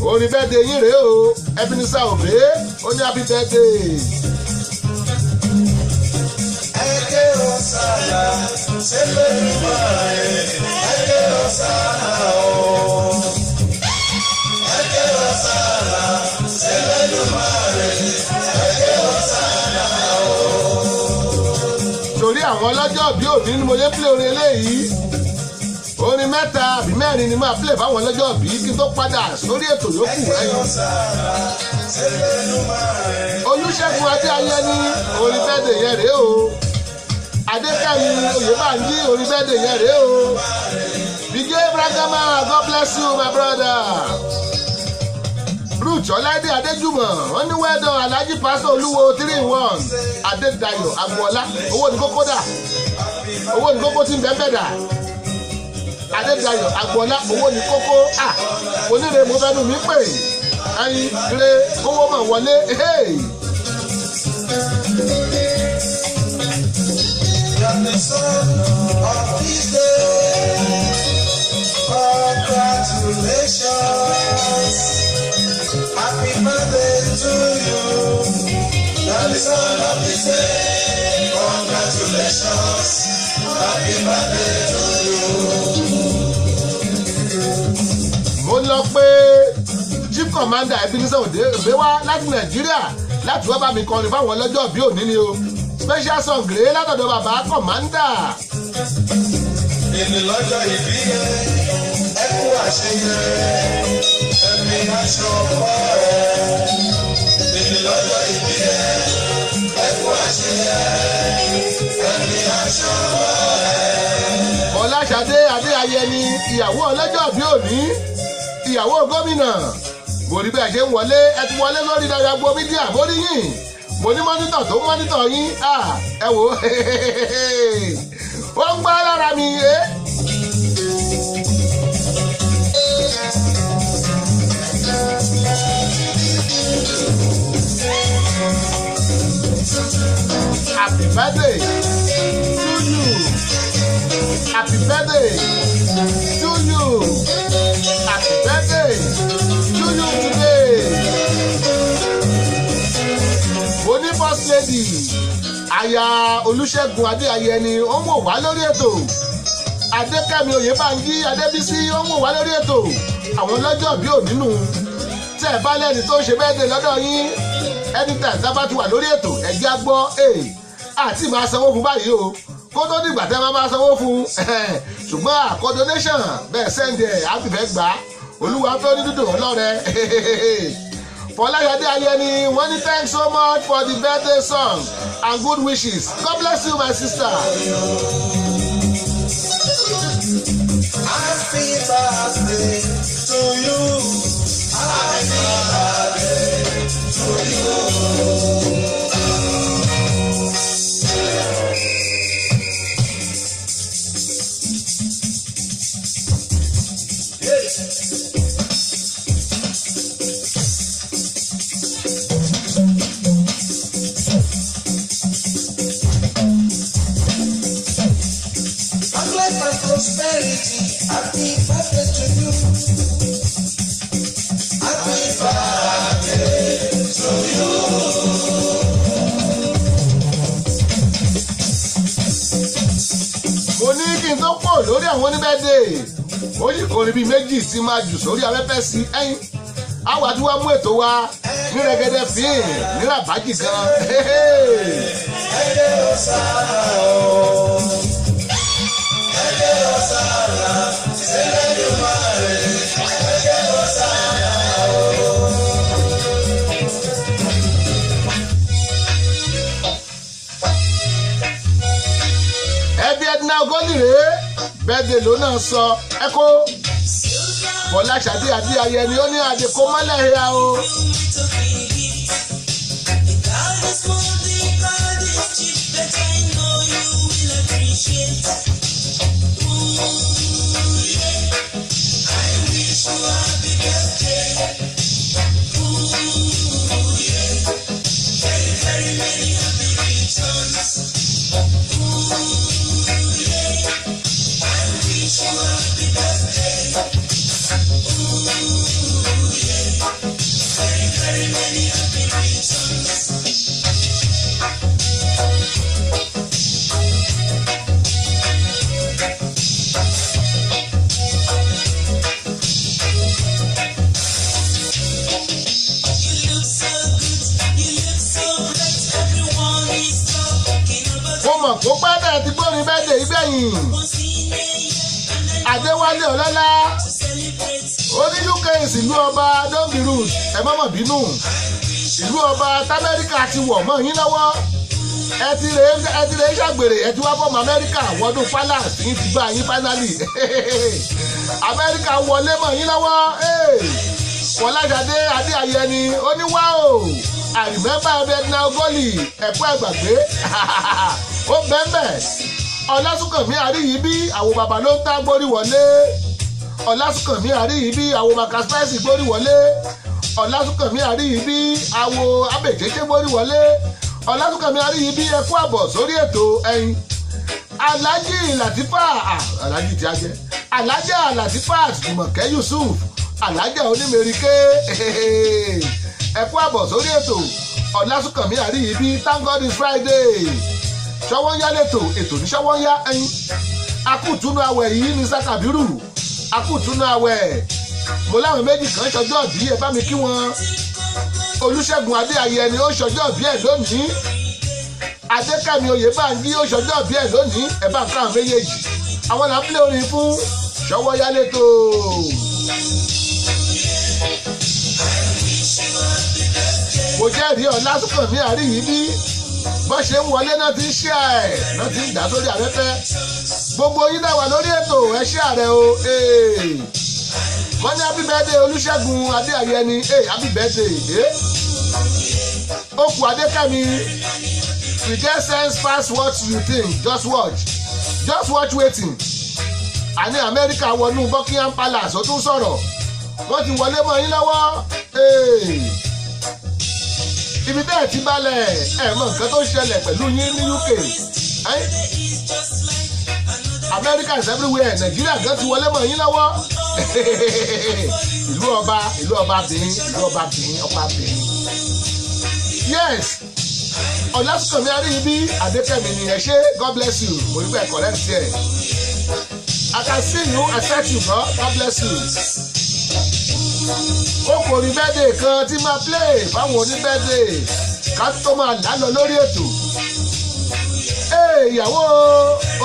orin birthday yín rèé o, Ebenezer Obey ó ní happy birthday. Ẹ̀kẹ́ ọ̀sàlà ṣẹlẹ̀ nígbà rẹ̀, ẹ̀kẹ́ ọ̀sàlà o. Ẹ̀kẹ́ ọ̀sàlà ṣẹlẹ̀ nígbà rẹ̀, ẹ̀kẹ́ ọ̀sàlà o. Torí àwọn ọlọ́jọ́ bí òní ni mo lè play orin eléyìí. Orin 3 àbí 4 ni máa play fáwọn ọlọ́jọ́ bí kí n tó padà sórí ètò yòókù ẹ̀yìn. Olúṣẹ́gun Adéayé ní orin birthday yẹn rèé o. Adékẹ́mi Oyèbánjí orin birthday yẹn rèé o. Bíjé Bragama, God bless you my brother. Ruth Ọláìdé Adéjùmọ̀ wọ́n ní well done Alhaji Pastor Olúwo 3-in-1 Adédayọ̀ Agboola owó ní kókó dà, owó ní kókó tí ń bẹ́ẹ̀ bẹ́ẹ̀ dà. Adédayọ̀ Agboola owó ní kókó oníre mo fẹ́ nu mi pè ẹyin ire owó mọ̀ wọlé. Congratulations, happy birthday to you. You're the son of this day. Congratulations, happy birthday to you. Mo lọ pé Chief Commander Ebenezer Obey wá láti Nàìjíríà láti wá bá mi kọrin fáwọn ọlọ́jọ́ bí òní ni o. Special song rèé látọ̀dọ̀ bàbá Commander. Èmi lọ́jọ́ ìbí yẹn, ẹ kú àṣeyẹ, ẹ̀mí aṣọ ọkọ rẹ̀. Èmi lọ́jọ́ ìbí yẹn, ẹ kú àṣeyẹ, ẹ̀mí aṣọ ọkọ rẹ̀. Ọláṣadé Adéayé ni ìyàwó ọlọ́jọ́ bí òní, ìyàwó gómìnà. Mo rí bí ẹ ṣe ń wọlé, ẹ ti wọlé lórí Dayagbo Media mórí yìí. Mo ní mọ́nítọ̀ tó mọ́nítọ̀ yín, ẹ wò ó ń gbá lára mi. Happy birthday to you. Happy birthday to you. Happy birthday to you today. Oni first lady aya Olúṣẹ́gun Adéayé ni ó ń wò wá lórí ètò. Adékẹ́mi Oyèbánjí Adébísí ó ń wò wá lórí ètò. Àwọn lọ́jọ́ bí ò nínú tẹ́ ẹ bá lẹ́ni tó ṣe birthday lọ́dọ̀ yín anytime tá a bá ti wà lórí ètò ẹ̀jẹ̀ á gbọ́ àti máa sanwó fún báyìí o kó tó dìgbà tẹ́ máa sanwó fún ṣùgbọ́n àkọ́ donation bẹ́ẹ̀ sẹ́ndì ẹ̀ á ti fẹ́ gbà á olúwa tó ní dúdú ọlọ́rẹ̀. Fọláṣadé Ayẹni wọ́n ní thanks so much for the birthday song and good wishes. God bless you my sister. Happy birthday to you. Happy birthday to you. Prosperity, happy birthday to you. Happy birthday to you. Mo ní kí n tó pọ̀ lórí àwọn oníbẹ̀dẹ̀ ó yìí kò rí bíi méjì tí máa jù sórí afẹ́fẹ́ sí ẹ̀yìn àwa tí wàá mú ètò wa ní rẹ̀gẹ̀dẹ̀ fíìn ní ràbájì gan. Ẹ̀jẹ̀ ọ̀sán ẹbí Edna Ogoli rèé bẹ́ẹ̀dẹ̀ ló náà sọ ẹ kó Fọláṣadé Ayẹni ó ní àdèkó mọ́lẹ̀ ẹ̀yà o. Kó pẹ́ẹ́dẹ̀ ti gbórin bẹ́ẹ̀dẹ̀ ìgbẹ̀yìn Adéwálé Ọlọ́lá oní UK ìlú ọba don't be rude ẹ mọ́mọ́ bínú ìlú ọba t'Amẹ́ríkà ti wọ̀ mọ́ yín lọ́wọ́ ẹ ti rè ṣàgbèrè ẹ ti wá fọ́ọ̀mù Amẹ́ríkà wọdún palace yín ti gbá yín finally Amẹ́ríkà wọlé mọ́ yín lọ́wọ́ Fọláṣadé Ayẹni ó ní wá o I remember Edna Ogoli ẹ̀kọ́ ẹ̀gbàgbé ó bẹ́ẹ̀ Ọlásùnkànmí Àríyìíbí àwọn bàbá ló ń tá gbórí wọlé Ọlásùnkànmí Àríyìíbí àwọn Makaspẹ́sì gbórí wọlé Ọlásùnkànmí Àríyìíbí àwọn Abèjèjé gbórí wọlé Ọlásùnkànmí Àríyìíbí ẹkú àbọ̀ sórí ètò ẹyin Alhaji Latifa Alhaji tí a jẹ Alhaja Latifa Jùmọ̀kẹ́ Yusuf Alhaja Onímẹ̀ríkẹ́ ẹkú àbọ̀ sórí ètò Ọlásùnkànmí Àríyìíbí thank God it's Friday ṣọwọ́nyá lẹ́tọ̀ ètò ní ṣọwọ́nyá ẹyin akútúnú àwẹ̀ yìí ní Sakabiru akútúnú àwẹ̀ mo láwọn méjì kan ṣọjọ́ bí ẹ bá mi kí wọn Olúṣẹ́gun Adéayẹni ó ṣọjọ́ bí ẹ lónìí Adékẹ́mi Oyèbánjí ó ṣọjọ́ bí ẹ lónìí ẹ bá ń ká àwọn méjèèjì àwọn là ń plé orin fún ṣọwọ́nyá lẹ́tọ̀. mo jẹ́rìí Ọlásùnkànmí Àríyìíbí bó ṣe ń wọlé náà ti ń ṣe ẹ̀ náà ti ń dá sórí afẹ́fẹ́ gbogbo yín náà wà lórí ètò ẹ ṣe ààrẹ o wọ́n ní happy birthday Olúṣẹ́gun Adéayẹni happy birthday okù Adékẹ́mi we get sense pass what you think just watch wetin àní Amẹ́ríkà wọnú Buckingham Palace ó tún sọ̀rọ̀ wọ́n ti wọlé mọ́ yín lọ́wọ́ ibi tẹ́ ẹ̀ ti balẹ̀ ẹ̀ mọ̀ nǹkan tó ṣẹlẹ̀ pẹ̀lú yín ní UK Americans everywhere Nàìjíríà gan ti wọlé mọ́ yín lọ́wọ́ ìlú ọba bìnrin ọba bìnrin yes Ọlásùnkànmí Àríyìíbí Adékẹ́mi ni ẹ ṣé God bless you mo rí bẹ́ẹ̀ correct ẹ̀ I can see you accept you bro God bless you. ó kò rí bẹ́ẹ̀dẹ̀ kan tí máa play fáwọn oníbẹ́ẹ̀dẹ̀ ká tó máa lálọ lórí ètò. ìyàwó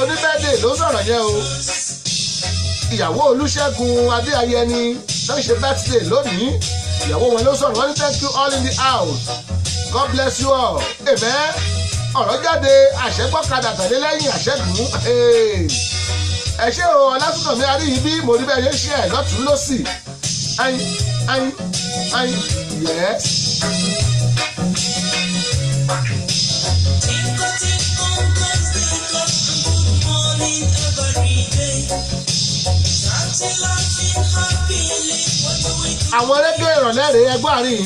oníbẹ́ẹ̀dẹ̀ ló sọ̀rọ̀ yẹn o ìyàwó Olúṣẹ́gun Adéayẹni tó ń ṣe birthday lónìí ìyàwó wọn ló sọ̀rọ̀ wọ́n ní thank you all in the house God bless you all amen ọ̀rọ̀ jáde àṣẹ́gbọ́kadà tẹ̀lé lẹ́yìn àṣẹ́gun ẹ ṣé o ọlásùnkànmí aríyìnbí mo rí bẹ́ẹ̀ yé ṣe ẹ̀ lọ́tún lọ́sì ayin yes. àwọn rédíò ìrọ̀lẹ́ rèé ẹgbọ́n àárín.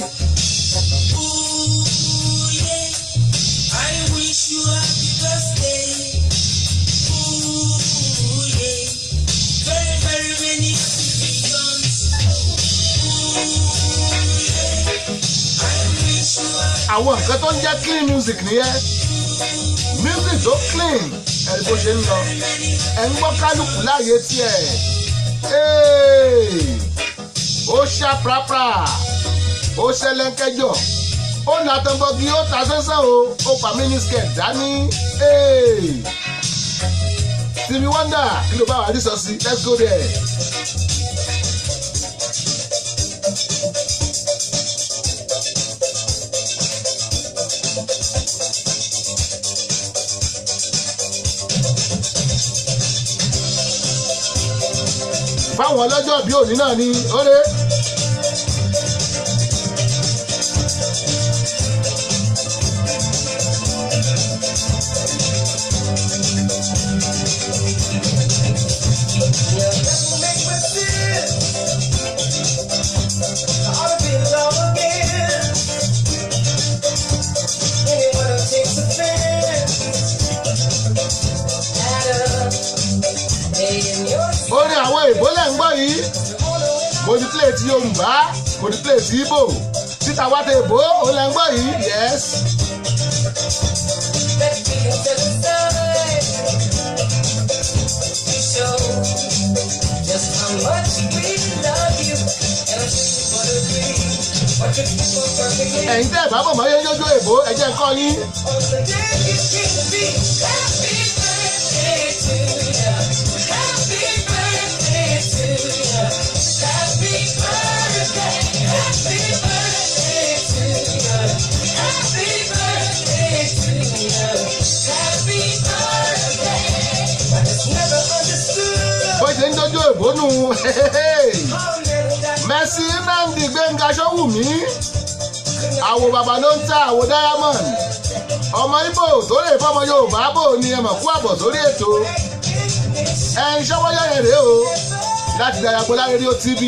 àwọn nǹkan tó ń jẹ́ clean music nìyẹn music tó clean ẹ̀rí bó ṣe ń lọ ẹ̀ ń gbọ́ kálukú láàyè tiẹ̀ ó ṣá prapra ó ṣẹlẹ́ńkẹ́jọ ó làtọ̀bọ̀gì ó ta sẹ́sẹ́ ó pa mínísíkẹ̀ dání Stevie Wonder kí ló bá wà rí sọ sí let's go there. fáwọn ọlọ́jọ́ bí òní náà ni ó ré. orin àwọn èèbó lẹ́ ń gbọ́ yìí mo ti play ti Yorùbá mo ti play ti Igbo títa wá tẹ èèbó ó lẹ́ ń gbọ́ yìí yes. ẹ̀yin tẹ́ ẹ̀ bá bọ̀ mọ́ yẹn yójú èèbó ẹ jẹ́ kọ́ yín. bó ṣe ń jọjọ ìbónú Mercy Nnamdi Gbénga Ṣówùmí àwo bàbá ló ń ta àwo Diamond ọmọ Ìgbò tó lè fọmọ Yorùbá bò ní ẹmọ kú àbọ̀ sórí ètò ẹn ṣọwọ́yọ̀ yẹn rèé o láti Dayagbola rédíò TV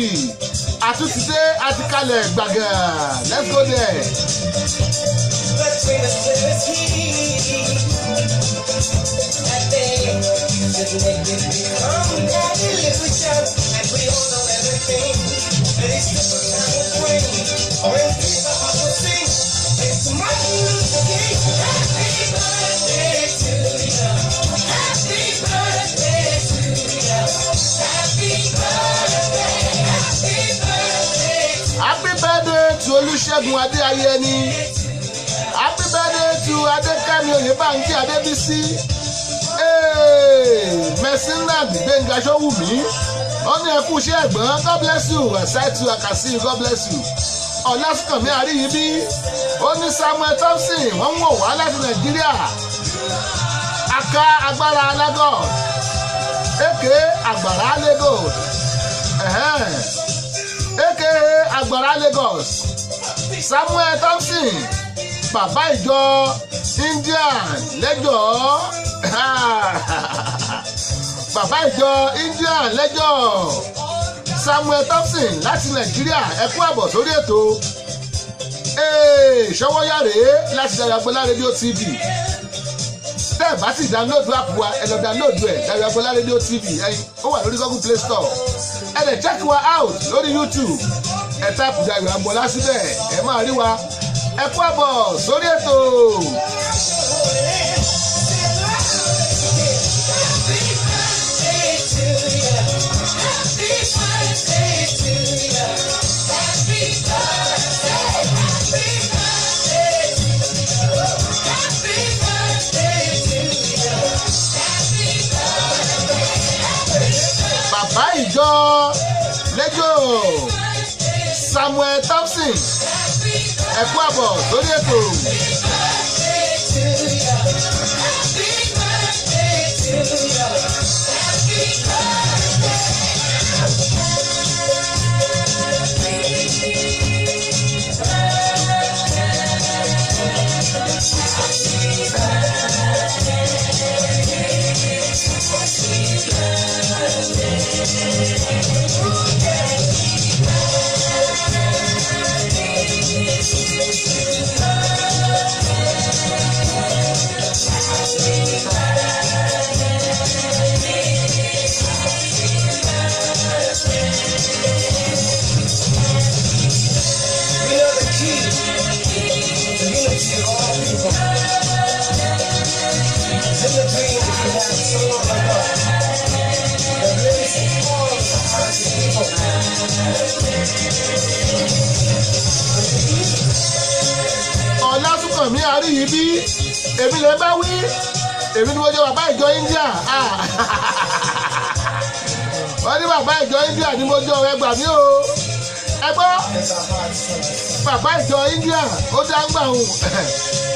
àtúntìdé àtikalẹ̀ gbàgàn let's go there. Happy birthday to Olúṣẹ́gun Adéayẹni. Happy birthday to Adékẹ́mi Oyèbánjí Adébísí. Mercy Nnamdi Gbénga Ṣówùmí. Wọ́n ní ẹkú iṣẹ́ ẹ̀gbọ́n God bless you I sight you I can see you God bless you. Ọlásùnkànmí Àríyìnbí. Ó ní Samuel Thompson wọ́n ń wò wá láti Nàìjíríà. Aka agbára Lagos. Èké àgbàrá Lagos. Èké àgbàrá Lagos. Samuel Thompson bàbá ìjọ Indian lẹ́jọ́ bàbá ìjọ Indian lẹ́jọ́ Samuel Thompson láti Nàìjíríà ẹ kú àbọ̀ sórí ètò ṣọwọ́yà rèé láti Dayagbola rédíò TV tẹ́ ẹ̀ bá sì dáńlódù app wa ẹ lọ dáńlódù ẹ̀ Dayagbola rédíò TV ó wà lórí Google Play Store ẹ lè check wa out lórí YouTube ẹ táàpù Dayagbola síbẹ̀ ẹ máa rí wa ẹ kú àbọ̀ sórí ètò. bàbá ìjọ ìjọ lẹ́jọ́ Samuel Thompson ẹ̀kú àbọ̀ lórí ètò. Ọlásùnkànmí Àríyìbí èmi lè bá wí èmi ni mo jẹ́ bàbá ìjọ India wọ́n ní bàbá ìjọ India ni mo jẹ́ ọ̀rẹ́ gbà mí o ẹ gbọ́ bàbá ìjọ India ó dá ń gbà hùn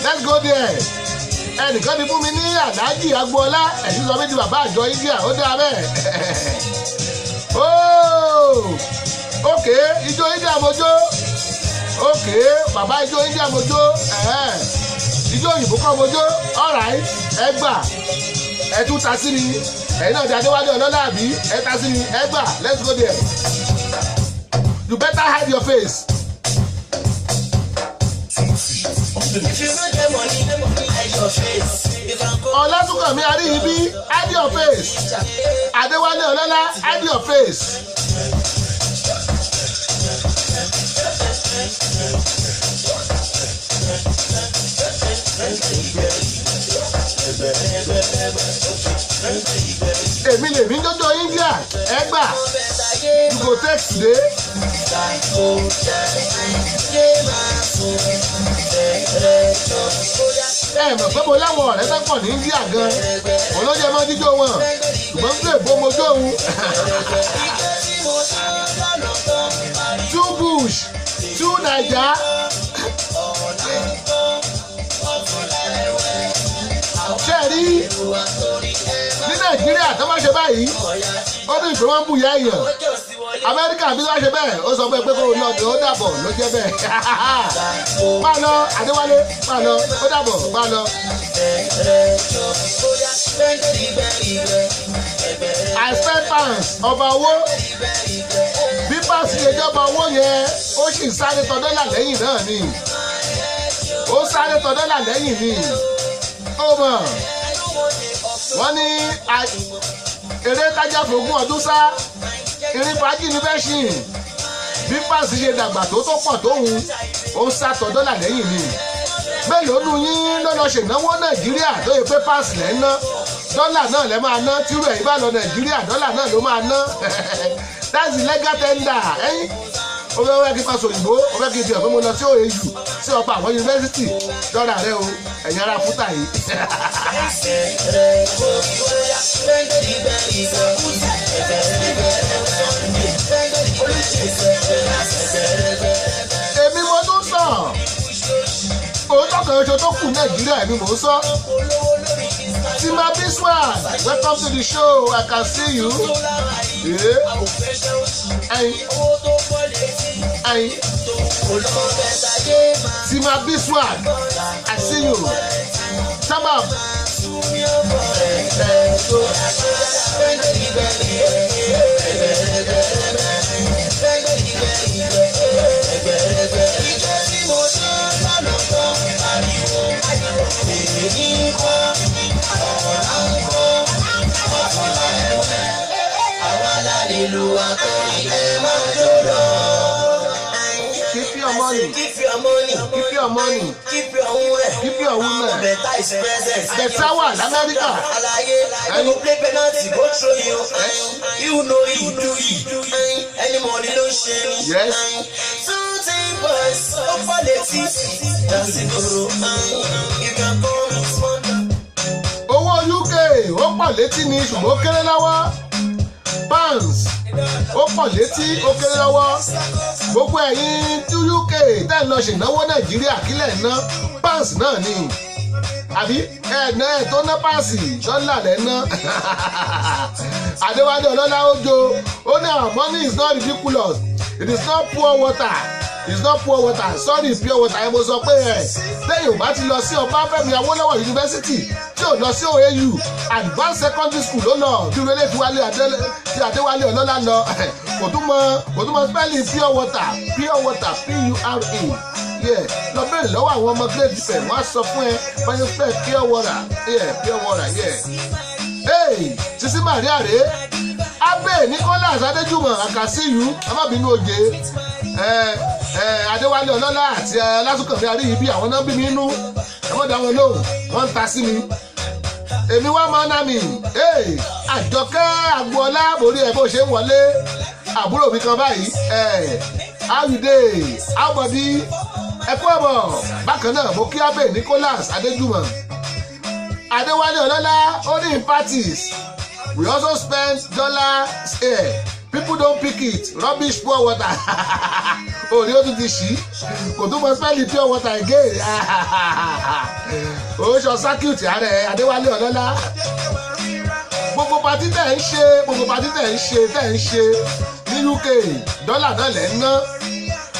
let's go there ẹnìkan ti fún mi ní Àlájì Agboola ẹ̀sìn sọ méjì bàbá ìjọ India ó dá bẹ́ẹ̀ ókè ìjọ India mojó ókè bàbá ìjọ India mojó ìjọ òyìnbó kọ́ mojó alright ẹ gbà ẹ tún ta sí mi ẹ̀yin náà di Adéwálé Ọlọ́lá àbí ẹ ta sí mi ẹ gbà let's go there you better hide your face. If you no get money, hide your face. Ọlásùnkànmí Àríyìbí hide your face. Adéwálé Ọlọ́lá hide your face. Èmi lèmi dọ́dọ̀ India ẹ gbà you go take today. Mọ̀ pé mo láwọn ọ̀rẹ́ tó pọ̀ ní India gan òun ló jẹ́ mọ́ jíjó wọn ṣùgbọ́n pé èbó mojó òun. Two Bush two Naija. Ṣé ẹ rí ní Nàìjíríà tó má ṣe báyìí ó ní ìpè wọn bù yá èèyàn Amẹ́ríkà bí wọ́n ṣe bẹ́ẹ̀ ó sọ pé kó o lọ ó dàbọ̀ ló jẹ́ bẹ́ẹ̀ máa lọ Adéwálé máa lọ ó dàbọ̀ máa lọ. I spend pounds ọba owó bí pàṣẹ ìjọba owó yẹn ó sì sáré tọ dọ́là lẹ́yìn náà ni ó sáré tọ dọ́là lẹ́yìn ni ó mọ̀ wọ́n ní eré tájà fògùn ọdún sá irin fàájì ní bẹ́ẹ̀ ṣì bí pàṣẹ ṣe dàgbà tó pọ̀ tóun ó ń sátọ̀ dọ́là lẹ́yìn ni mélòó nu yín lọ́nà ṣènáwó Nàìjíríà tó yẹ pé pàṣẹ lẹ́ ń ná dọ́là náà lẹ́ máa ná tírú ẹ̀yìn bá lọ Nàìjíríà dọ́là náà ló máa ná that's the legal tender ẹ̀yìn ó fẹ́ kí pàṣẹ òyìnbó ó fẹ́ kí n tiẹ̀ pé mo lọ sí OAU sí ọ̀pọ̀ àwọn yunifásitì dọ́là rẹ o ẹ̀yin ará fúta yìí. Èmi mo tún sọ òótọ́ kan oṣù tó kù Nàìjíríà èmi mò ń sọ. Tima Biswal, welcome to the show. I can see you. Tima Biswal, I see you. Tamam. Keep your money. Keep your money. Keep your money. Keep your woman. Keep your woman. Better is present. Better one, America. I go play penalty, go throw you. You know you do it. Any money no shame. Yes. Something boys, so politics. That's it, bro. You can call me smart. Owó UK ó pọ̀ létí ni ṣùgbọ́n ó kéré lọ́wọ́. pounds ó pọ̀ létí ó kéré lọ́wọ́ gbogbo ẹ̀yin tí UK tẹ́ ń lọ ṣènáwó Nàìjíríà kílẹ̀ ná pounds náà ni àbí ẹ̀ẹ́nà ẹ̀ tó ná páàsì dọ́là lẹ́ná Adéwálé Ọlọ́lá Òjó ó ní our money is not ridiculous it is not poor water it's not poor water sorry pure water ẹ mo sọ pé ẹ lẹ́yìn ò bá ti lọ sí Ọbáfẹ́mi Awólọ́wọ̀ University tí ò lọ sí OAU advanced secondary school ló lọ bí wọlé tí Adéwálé Ọlọ́lá lọ kò tún mọ spelling pure water PURE lọ bẹ̀rẹ̀ lọ́wọ́ àwọn ọmọ grade fẹ̀ wọ́n á sọ fún ẹ báyọ̀ spell pure water hey Sisi Maria rèé Abe Nicholas Adéjùmọ̀ Àkàsíyù amábìínú Òjé Adéwálé Ọlọ́lá àti Lásùnkànmí Àríyìbí àwọn náà bí mi inú ẹmọdé àwọn lóhùn wọ́n ń ta sí mi èmi wá máa ná mi Àjọkẹ́ Àgbọ̀ọ́lá borí ẹ bó ṣe ń wọlé àbúrò mi kan báyìí how you dey how body ẹ kú ọ̀bọ̀ bákan náà mo kí Abe Nicholas Adéjùmọ̀ Adéwálé Ọlọ́lá only in parties we also spend dollars here people don't pick it rubbish pure water òní ó tún ti ṣí kò tún mọ spẹ́ẹ̀lì pure water again ó ṣọ circuit ààrẹ Adéwálé Ọlọ́lá gbogbo patí tẹ̀ ń ṣe ní UK dọ́là náà lẹ́ ń ná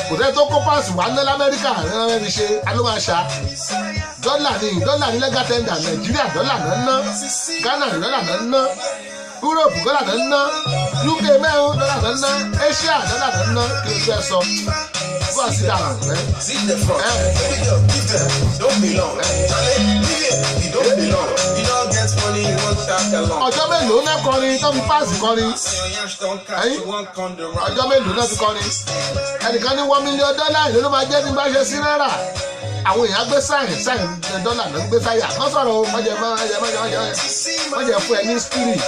kò tẹ́ tó kó páàsì wà ná l'Amẹ́ríkà rẹ̀ fi ṣe alómaṣá dọ́là ní legal tender Nàìjíríà dọ́là náà ná Ghana dọ́là náà ná Europe dọ́là náà ná UK mẹ́rin dọ́là náà ná Asia dọ́là náà ná kí o fẹ́ sọ fún àti dàrú rẹ̀. ọjọ́ mélòó náà kọrin tó fi páàsì kọrin ọjọ́ mélòó náà fi kọrin ẹnìkan ní $1 million ìlú ló máa jẹ́ ní bá ṣe sí náírà àwọn èèyàn gbé sáìn dọ́là náà gbé sáyà wọ́n sọ̀rọ̀ o mọ̀jẹ̀ fún ẹ ní spirit.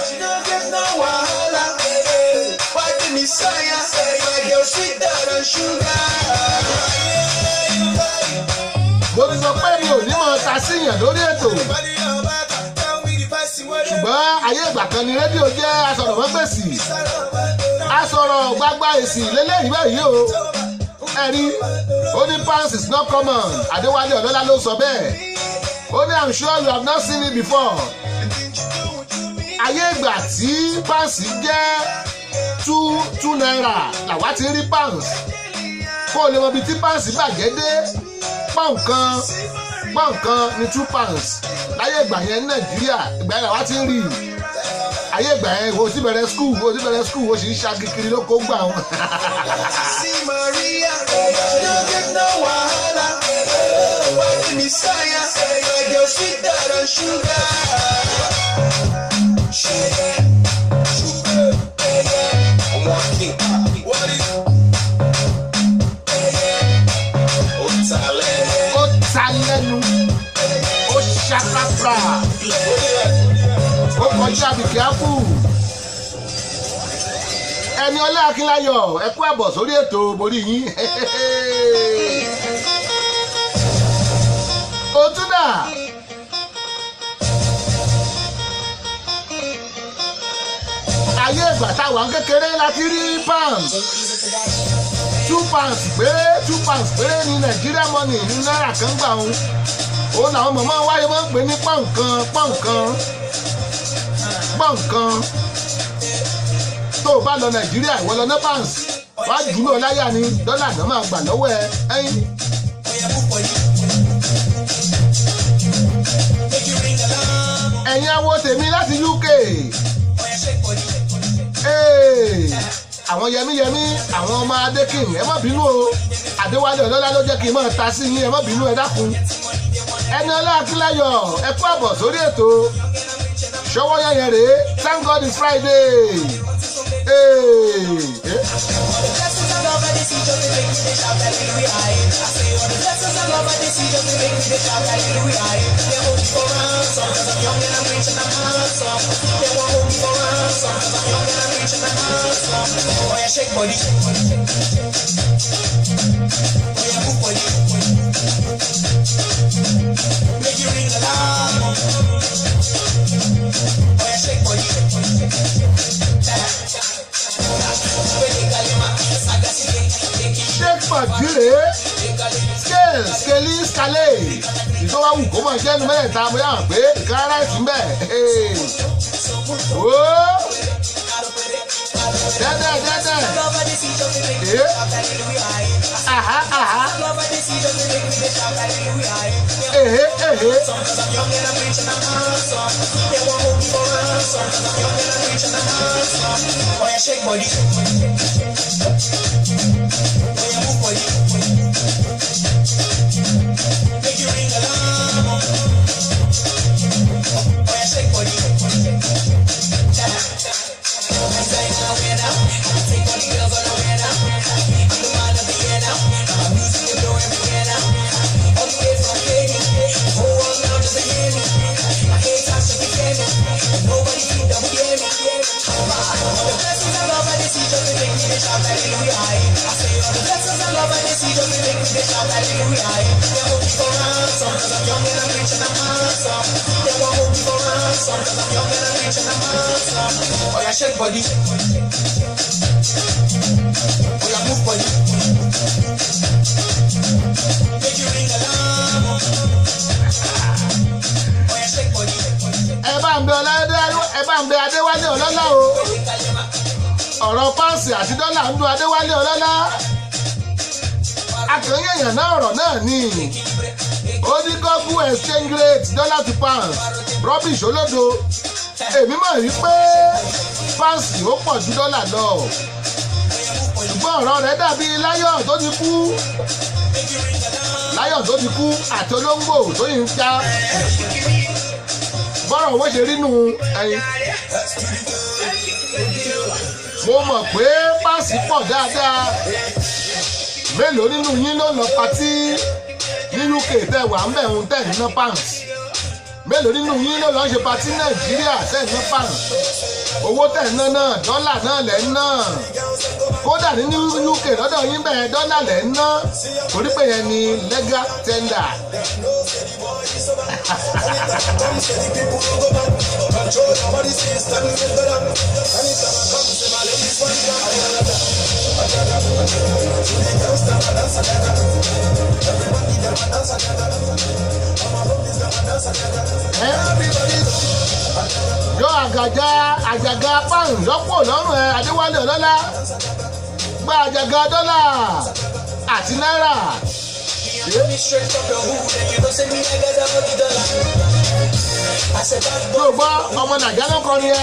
mo ti sọ pé mi ò ní mọ̀ ta síyàn lórí ètò ṣùgbọ́n ayé ìgbà kan ni rédíò jẹ́ asọ̀rọ̀mọ́gbèsì asọ̀rọ̀ gbagba èsì lélẹ́yìí báyìí o ẹ̀rí ó ní pounds is not common Adéwálé Ọlọ́lá ló sọ bẹ́ẹ̀ ó ní I'm sure you have not seen it before ayé ìgbà tí pounds jẹ́ two naira làwa ti rí pounds kó o lè mọ ibi tí pounds bàjẹ́ dé pound kan ní 2 pounds láyé ìgbà yẹn ní Nàìjíríà ìgbà yẹn làwa ti rí ayé ìgbà yẹn wo ti bẹ̀rẹ̀ school wo sì ń ṣàkìkiri ló kó gbà wọn. Sisi Maria no get no wahala why the Messiah my girl sweeter than sugar. Ó ta lẹ́nu ó ṣàkàfà ó kọjá bìkẹ́fù Ẹniọlá Akínláyọ̀ ẹ kú àbọ̀ sórí ètò borí yín Òtúndà ayé ìgbà táwọn kékeré láti rí pounds 2 pounds péré ní Nigeria money ní náírà kan gbà òun làwọn mọ̀mọ́ wáyé máa ń pè ní pọ́ǹkan tó o bá lọ Nàìjíríà ìwọ lọ ní pounds wàá jùlọ láyà ní dọ́là náà máa gbà lọ́wọ́ ẹ ẹ̀yìn. ẹ̀yin awo tèmi láti UK àwọn yẹmíyẹmí àwọn ọmọ adékìn ẹ má bínú o Adéwálé Ọlọ́lá ló jẹ́ kí n máa ta sí yín ẹ má bínú ẹ dákun. Ẹniọlá Akínláyọ̀ ẹ kú àbọ̀ sórí ètò ṣọwọ́ yẹn rèé Thank God it's Friday. Shake body. Make you ring alarm. Oh yeah, shake body. mọ̀ jíre scale ìtọ́ wa wù kó mọ̀ jẹ́ ẹnu mẹ́ta bóyá hàn pé ìka ara ẹ̀ ti ń bẹ̀ dẹ́dẹ́ aha Shake body. Oya move body. Make you ring alarm. Oya shake body. ẹ bá ń bẹ Adéwálé Ọlọ́lá o ọ̀rọ̀ páùnsì àti dọ́là ń dún Adéwálé Ọlọ́lá akànyẹ̀yàn náà ọ̀rọ̀ náà ni ó ní Google exchange rate dollar to pounds rubbish olódo èmi mọ̀ rí pé páùnsì ó pọ̀ ju dọ́là lọ ṣùgbọ́n ọ̀rọ̀ rẹ̀ dàbí láyọ̀ tó ti kú àti olóńgbò tó yìí ń já bọ́rọ̀ owó ṣe rí nù ẹyin mo mọ̀ pé páùnsì pọ̀ dáadáa mélòó nínú yín ló lọ patí ní UK tẹ̀ wà ń bẹ̀ ń tẹ̀ ná pounds mélòó nínú yín ló lọ ṣe patí Nàìjíríà tẹ̀ ná pounds owó tẹ̀ ná náà dọ́là náà lẹ̀ ń ná kódà nínú UK lọ́dọ̀ yín bẹ́ẹ̀ dọ́là lẹ̀ ń ná torí pé yẹn ni legal tender. Yọ àjàgà pound lọ́pọ̀ lọ́rùn ẹ Adéwálé Ọlọ́lá gba àjàgà dọ́là àti náírà. Yóò gbọ́ ọmọ Nàìjíríà ló kọrin ẹ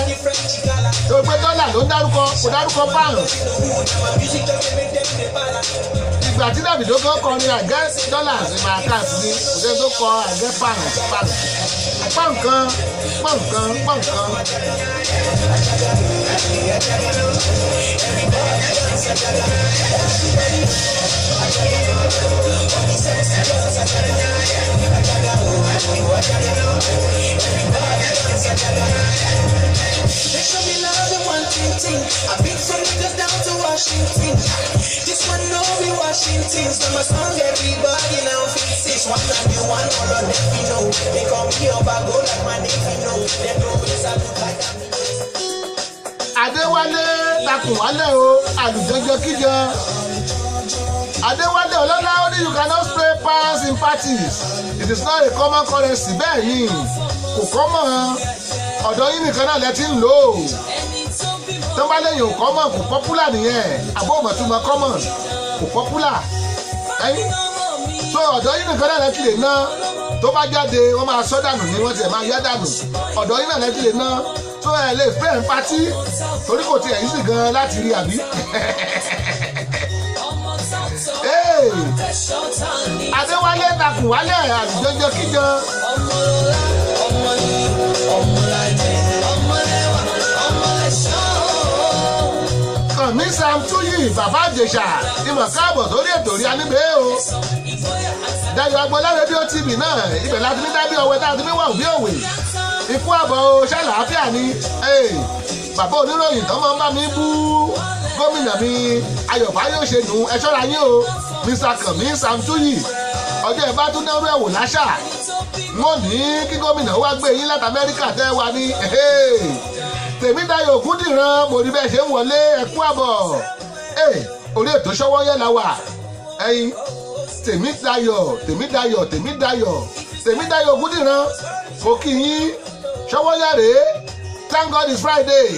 yóò gbé dọ́là ló ń dárúkọ kò dárúkọ pound. Ìgbà tí Davido kan kọrin àgẹ́ dọ́là sí máa kà sí ní kò sẹ́ni tó kọ àgẹ́ pound kan. They show me love in one thing. I've been from Lagos down to Washington. This one know me Washington. So my song everybody now fix it. One time you want all of them you know. They call me up I go like my name you know. They know this I look like I'm Adéwálé takùn wálẹ̀ o àlùjọjọ kíjọ Adéwálé Ọlọ́lá ó ní you cannot spray pounds in parties it is not a common currency bẹ́ẹ̀ ni kò common ọ̀dọ̀ yín nìkan náà lẹ ti ń lò ó tó bá lẹ́yìn ò common kò popular nìyẹn àbó òmọ̀túnmọ̀ common kò popular ẹ̀yìn so ọ̀dọ̀ yín nìkan náà lẹ ti lè ná tó bá jáde wọ́n máa sọ dànù ni wọ́n ti ẹ̀ máa yá dànù ọ̀dọ̀ yín náà lẹ ti lè ná tó ẹ̀ lè spray in party torí kò tiẹ̀ yìí sì gan láti rí àbí. Adéwálé takùn wálẹ̀ àlùjọjọ kíjọ. Kànmí Sam Túyì bàbá Ìjẹ̀ṣà ìmọ̀ káàbọ̀ sórí ètò rí aníbẹ̀ o. Dayọ̀ Agbọ́lá rédíò TV náà ibẹ̀ láti ní dábí ọwẹ́ tá a ti ní wà òbí òwe. Ikú àbọ̀ o ṣàlàáfíà ni. Bàbá oníròyìn tó máa ń bá mi bú gómìnà mi Ayọ̀bá yóò ṣe nù ẹ ṣọ́ra yín o Mr. Kànmí Sam Túyì ọjọ́ ẹ bá tún náírà ẹ̀wò láṣà wọ́n ní kí gómìnà wá gbé yín láti Amẹ́ríkà tẹ́ wá ní Tèmídayọ̀ Ògúndìran mo rí bẹ́ẹ̀ ṣe ń wọlé ẹ̀kú àbọ̀ orí ètò Ṣọ́wọ́nyẹ́ la wà ẹyin Tèmídayọ̀ Ògúndìran kò kí yín Ṣọwọ́yàrè thank God it's Friday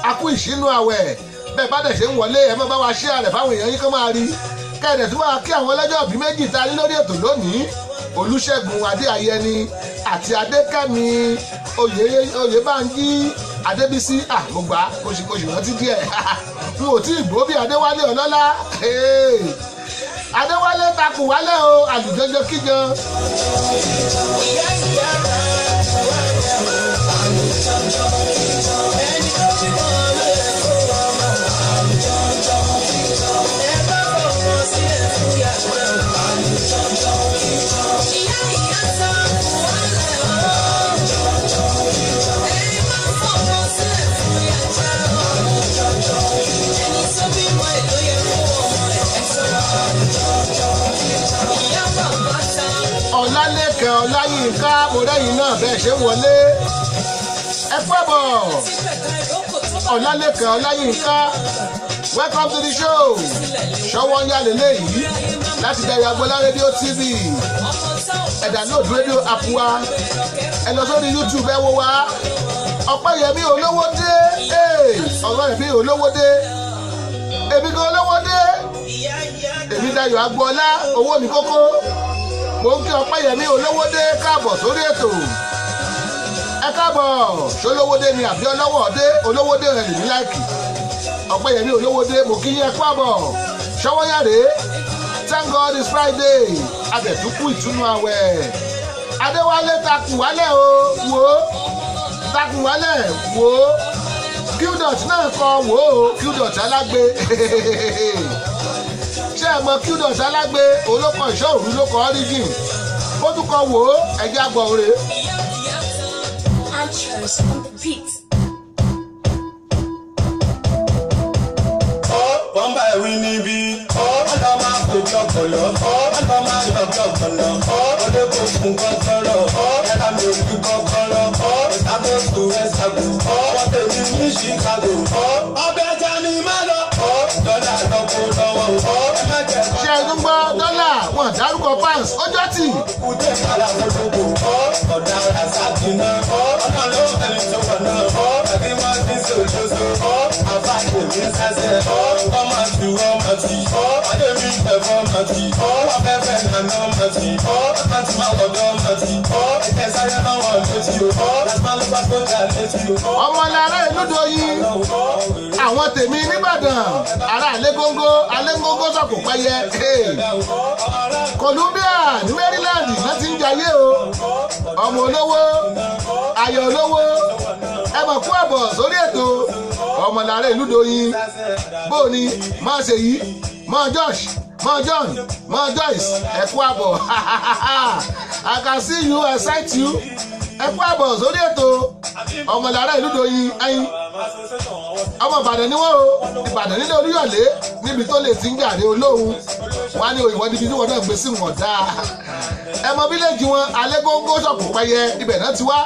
akú ìṣínú àwẹ̀ bẹ́ẹ̀ bá dẹ̀ ṣe ń wọlé ẹ má bá wa share rẹ̀ fáwọn èèyàn yín kán máa rí kẹ́ẹ̀dẹ̀ tí wọ́n á kí àwọn ọlọ́jọ́ òbí méjì ta ní lórí ètò lónìí Olúṣẹ́gun Adéayẹni àti Adékẹ́mi Oyèbánjí Adébísí mo gbà oṣù rántí díẹ̀ n ò tí ì gbó bí Adéwálé Ọlọ́lá Adéwálé takùn wálé o àlùjọjọ kíjan. Ọlálékẹ́ Ọláyínká mọ̀rẹ́yìn náà bẹ́ẹ̀ ṣe wọlé ẹ pẹ́ bọ̀ Ọlálékẹ́ Ọláyínká welcome to the show Ṣọwọ́nyá lélẹ́yìí láti Dayo Agboola rédíò TV ẹ download rédíò app wa ẹ lọ sórí YouTube ẹ wo wa Ọpẹ́yẹmí Olówódé Ọpẹ́yẹmí Olówódé èmi gan Olówódé èmi Dayo Agboola owó ní kókó mo ń kí Ọpẹ́yẹmí Olówódé káàbọ̀ sórí ètò ẹ káàbọ̀ ṣolówódé ni àbí ọlọ́wọ́dé Olówódé rẹ̀ lèmi láìkì Ọpẹ́yẹmí Olówódé mo kí yẹ káàbọ̀ Ṣọwọ́yàrè thank God it's Friday abẹ̀túkú ìtúnú àwẹ̀ Adéwálé takùn wálẹ̀ wò Qdot náà kọ wò ó Qdot alágbe ṣé ẹ mọ Qdot alágbe olókọ ìṣọ́ òru ló kọ origin ó tún kọ wò ó ẹ̀jẹ̀ àgbọ̀ òre. Bọ́mbà ìwé níbí ọ̀dọ́ máa kojú ọ̀pọ̀lọ́ ọ̀dọ́ máa yọ̀gbọ̀ ọ̀pọ̀lọ́ ọ̀dọ́ kò fún kọ́kọ́rọ́ ẹ̀ka mi ò fi kọ́kọ́rọ́ ìsàkó tó ẹ̀sàkó wọ́n tẹ̀lé ní Chicago ọbẹ̀ ẹja ni má lọ dọ́là lọ́kọ́ lọ́wọ́ ẹ̀mẹ́jẹ̀. ṣé ẹ tún gbọ́ dọ́là wọn dárúkọ pounds ọjọ́ tì. kùdé kàlà fọlọ́gbò ọ̀dà àṣàkì náà ọ̀nà ló ẹni tó wọ̀ náà ẹ̀kí máa fi ṣòṣoṣo àfàkè mi sẹ́sẹ̀ ọmọ ti ọmọ ti ọdẹmi ẹ̀fọ́ ọmọ ti ọfẹ́fẹ́ nàná ọmọ ti ọmọtí máa wọ̀dọ̀ ọmọ ti ẹ̀kẹ́ sáré náà wọ̀ létí o láti máa lọ bá tó jà létí o. ọmọ lára Ìlúdòyìn àwọn tèmi nìbàdàn ará alégóńgó sọ̀kò pẹ́yẹ Columbia ní Maryland náà ti ń jayé o ọmọ olówó ayọ̀ olówó ẹ mọ̀ kú àbọ̀ sórí ètò ọmọ lára Ìlúdòyìn bóòní máa ṣe yìí máa Josh máa John máa Joyce ẹ kú àbọ̀ I can see you I sight you ẹ kú àbọ̀ sórí ètò ọmọ lára Ìlúdòyìn ẹyin ọmọ Ìbàdàn ni wọ́n o Ìbàdàn nílé Olúyọ̀lé níbi tó lè ti ń jàre olóhùn wọn á ní òyìnbó níbi tí wọn náà gbé sí wọn dáa ẹ mọ bíléèjì wọn alégóńgó sọ̀kò pẹ́yẹ ibẹ̀ náà ti wá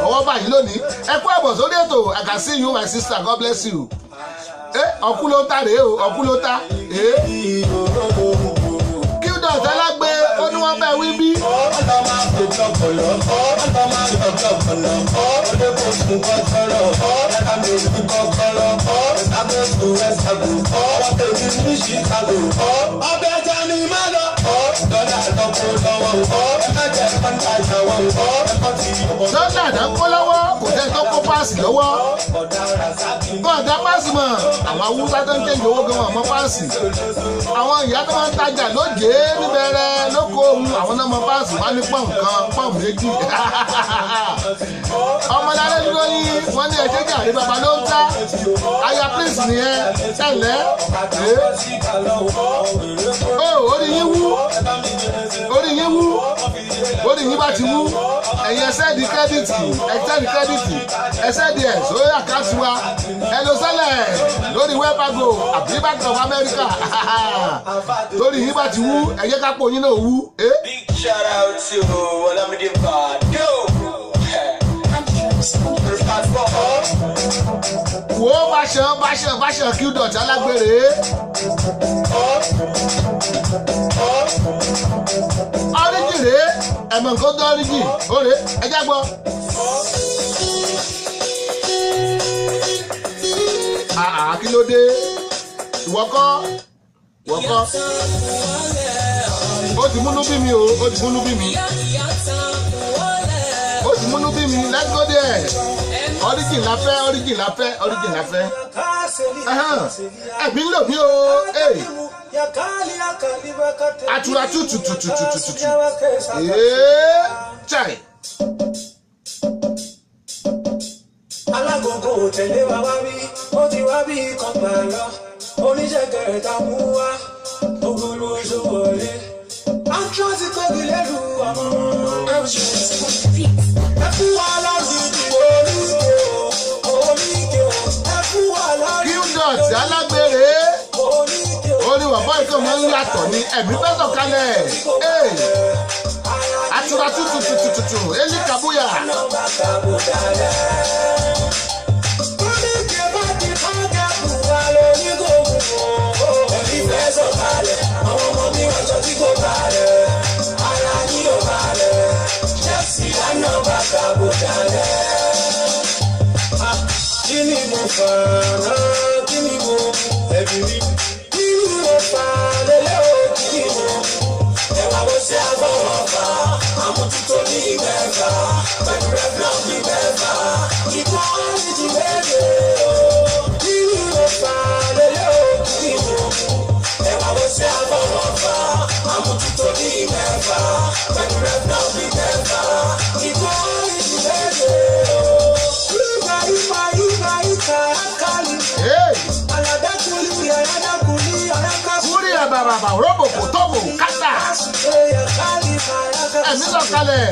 ọwọ́ báyìí lónìí ẹ kú àbọ̀ sórí ètò I can see you my sister God bless you ọkú ló ta rèé o ọkú ló ta Qdot alágbe ó ní wọ́n bẹ́ẹ̀ wí bí. ọ̀dọ́ máa kojú ọ̀pọ̀lọ́ ọ̀dọ́ máa yọ̀gbọ̀ ọ̀pọ̀lọ́ ọ̀dọ́ kò fún kọ́kọ́rọ́ ẹ̀ka mi ò fi kọ́kọ́rọ́ ìsàkó tó ẹ̀sàkó wọ́n tẹ̀lé ní Chicago ọbẹ̀ ẹja ni má lọ dọ́là lọ́kọ́ lọ́wọ́ ẹ̀mẹ́jẹ̀ kọ́ńtà ìyàwó ẹ̀kọ́ ti yọ̀bọ̀. dọ́là dáńkó lọ́wọ́ kò tẹ́ tó kó páàsì lọ́wọ́ ọ̀dà páàsì mọ̀ àwọn Haúsá tó ń tẹ̀lé owó gan ọmọ páàsì àwọn ìyá tó máa ń tajà lóde níbẹ̀rẹ̀ lóko ohun àwọn náà mọ páàsì wá ní pọ́ùn kan pọ́ùn méjì ọmọ lára Ìlúdòyìn wọ́n ní ẹ̀ṣẹ́ jàre bàbá ló ń ta aya prince nìyẹn tẹ̀lẹ́ orí yín wú orí yín bá ti wú ẹ̀yin ẹsẹ̀ di kẹ́dìtì ẹsẹ̀ di ẹ̀ sórí àkáǹtì wa ẹ lọ sẹ́lẹ̀ lórí Wepago àbí Bank of America lórí yín bá ti wú ẹ̀yẹ́ kápò yín náà wú. Big shout out to Olamide Bad. Yo! wo wo báṣọ Qdot alágbèrè. Origin rèé ẹ̀mọ̀ nǹkan tó Origin òrè ẹjẹ́ gbọ́. Kí ló dé ìwọ kọ́ ó ti múnú bí mi o ó ti múnú bí mi let's go there. Origin la fẹ́ ẹ̀mí ń lò mí o atura tututututututu chai. Alágogo tẹ̀lé wa wá bí ó ti wá bí kan gbà lọ oníṣẹ́gẹ̀rẹ̀ ta mú wá ogolo oṣù wọlé actress kọ́gì lẹ́rù ọmọ ẹ fún wa lọ́rùn oníke ẹ fún wa lọ́rùn Qdot alágbèrè orí wàbọ̀ ìkọ́ máa ń yàtọ̀ ní ẹ̀mí fẹ́ sọ̀kalẹ̀ atura tututututu eli kabuya. Kini mo fana, kini mo ebiri, kini mo fa lele o kini mo. Ewa wo se abo fa, amu tuto ni mẹ́fà, pẹ̀lú rẹflọ ni mẹ́fà, ikọ ni ti bebe o. Kini mo fa lele o kini mo. Ewa wo se abo fa, amu tuto ni mẹ́fà, pẹ̀lú rẹflọ ni mẹ́fà, ikọ ni ti bebe o. Kúrì àbàbàbà rọ́bòkò tóbò kátà ẹ̀mí sọ̀kalẹ̀.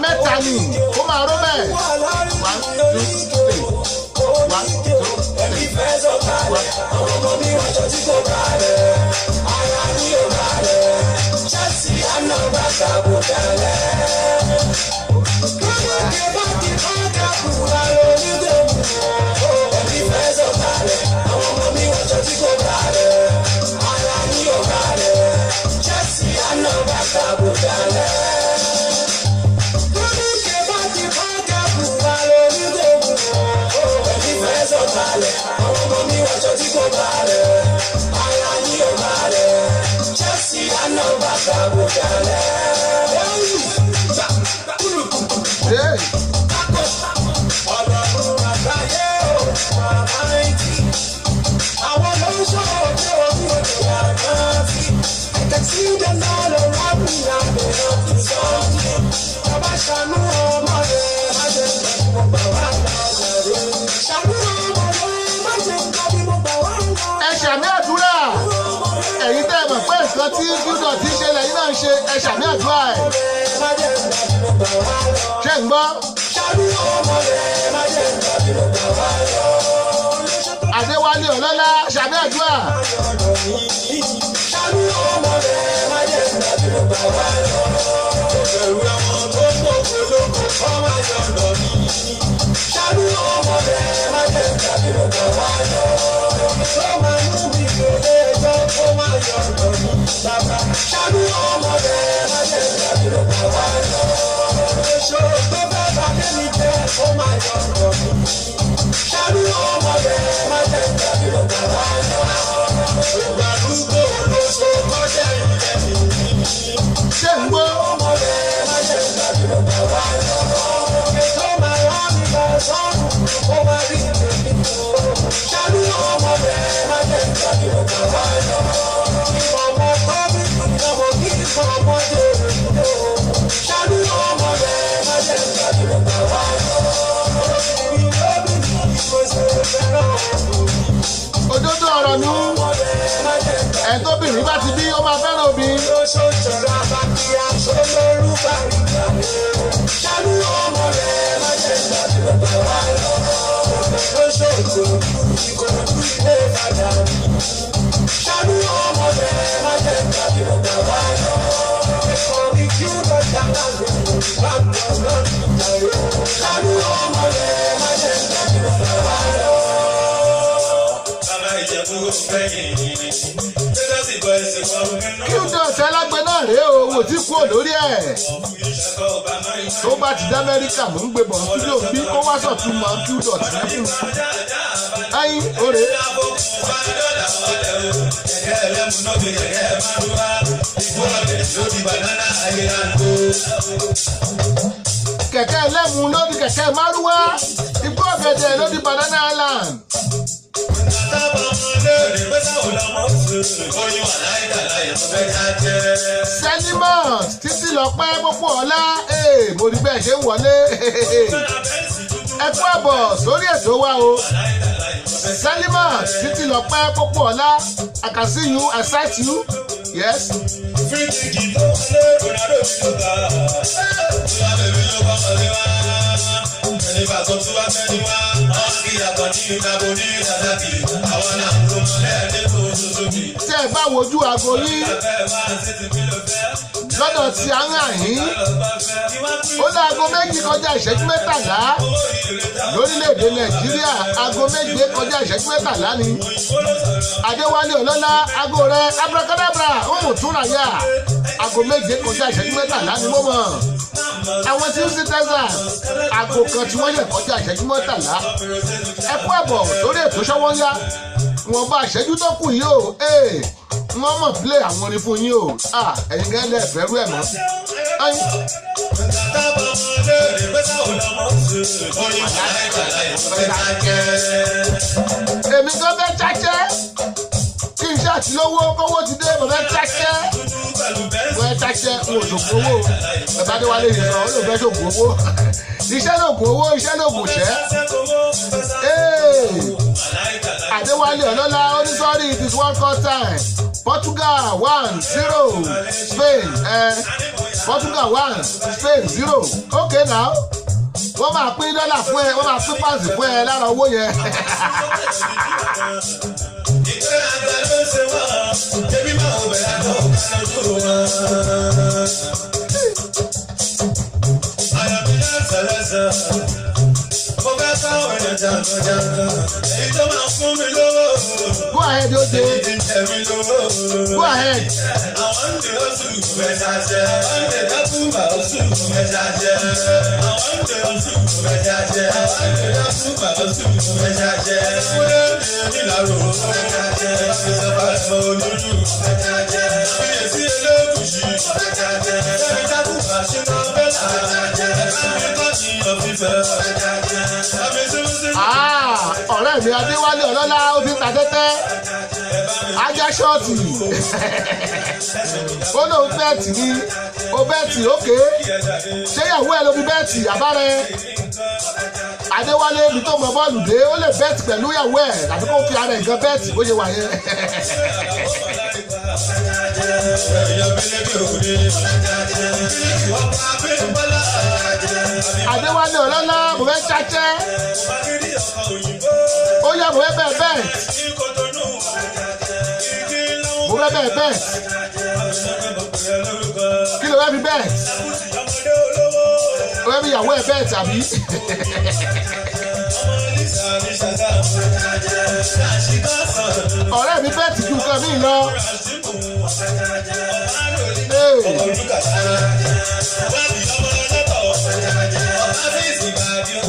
Mẹ́ta ni kó máa ró bẹ́ẹ̀. 1 2 3 1 2 Ẹ̀ṣàmì àdúrà ẹ̀yin tẹ́ ẹ mọ̀ pé nǹkan tí Qdot ti ṣe lẹ́yìn náà ń ṣe ẹ̀ṣàmì àdúrà ẹ̀. Ṣé ń gbọ́? Adéwálé Ọlọ́lá ṣàmì àdúrà. Ṣé ń gbọ́? Òdodo ọ̀rọ̀ ni ẹ̀ tóbìnrin bá ti bí ó máa fẹ́ràn obìnrin. Qdot alágbe náà rèé o wò tí kú lórí ẹ̀ tó bá ti dá Amẹ́ríkà mò ń gbé bọ̀ studio bí kó wá sọ̀tún mọ́ Qdot lẹ́kùn ẹyin òrè. Kẹ̀kẹ́ ẹlẹ́mu ló di kẹ̀kẹ́ márúwá igbó ọ̀gẹ̀dẹ̀ ló di Banana Island. Selimus títí lọ́pẹ́ púpọ̀ ọ̀la mo rí bẹ́ẹ̀ ṣe ń wọlé ẹ kú àbọ̀ sórí ètò wa o. Selimus títí lọ́pẹ́ púpọ̀ ọ̀la I can see you I sight you yes. Tẹ́ ẹ bá wojú aago yín lọ́dọ̀ tí a ń ràn yín ó ní aago méjì kọjá ìṣẹ́jú mẹ́tàlá lórílẹ̀‐èdè Nàìjíríà aago méje kọjá ìṣẹ́jú mẹ́tàlá ni. Adéwálé Ọlọ́lá aago rẹ̀ abracadabra ó mú túnra yá aago méje kọjá ìṣẹ́jú mẹ́tàlá ni mo mọ̀. Àwọn tí ń sí Texas aago kan tí wọ́n yẹ kọjá ìṣẹ́jú mẹ́tàlá. Ẹ kú àbọ̀ sórí ètò Ṣọ́wọ́nyá wọn bá ìṣẹ́jú tó kù yìí o wọ́n mọ̀ play àwọn orin fún yín o ẹ̀yin gẹ́gẹ́ fẹ́rú ẹ̀ mọ́. Èmi kan fẹ́ cháchẹ́ kí n ṣáà ti lówó kówó ti dé mo fẹ́ cháchẹ́ mo fẹ́ cháchẹ́ n ò ṣògùn owó bàbá Adéwálé yìí sọ ó lè fẹ́ ṣògùn owó iṣẹ́ lògùn owó iṣẹ́ lògùn ṣẹ́. Adéwálé Ọlọ́lá ó ní sorry it is World Cup time Portugal 1-0 Spain Portugal 1 Spain 0 okay now wọ́n máa pín dọ́là fún ẹ wọ́n máa pín pàǹsì fún ẹ lára owó yẹn. Go ahead, Oje. Go ahead. Ọ̀rẹ́ mi Adéwálé Ọlọ́lá ó fi ta tẹ́tẹ́ ajá ṣọ́ọ̀tì ó lóun bẹ́ẹ̀tì ni ó bẹ́ẹ̀tì ókè ṣé ìyàwó ẹ̀ ló fi bẹ́ẹ̀tì àbárẹ̀ Adéwálé ibi tó mọ bọ́ọ̀lù dé ó lè bẹ́ẹ̀tì pẹ̀lú ìyàwó ẹ̀ tàbí kó fi ara ẹ̀ gan bẹ́ẹ̀tì bó ṣe wà yẹn. Adéwálé Ọlọ́lá mo fẹ́ cháchẹ́ ó yá mo fẹ́ bẹ́ẹ̀ bẹ́ẹ̀ mo fẹ́ bẹ́ẹ̀ bẹ́ẹ̀ kí ló fẹ́ fi bẹ́ẹ̀ ó fẹ́ fi ìyàwó ẹ̀ bẹ́ẹ̀ tàbí. Ọ̀rẹ́ mi bẹ́ẹ̀ ti ju nǹkan mi lọ.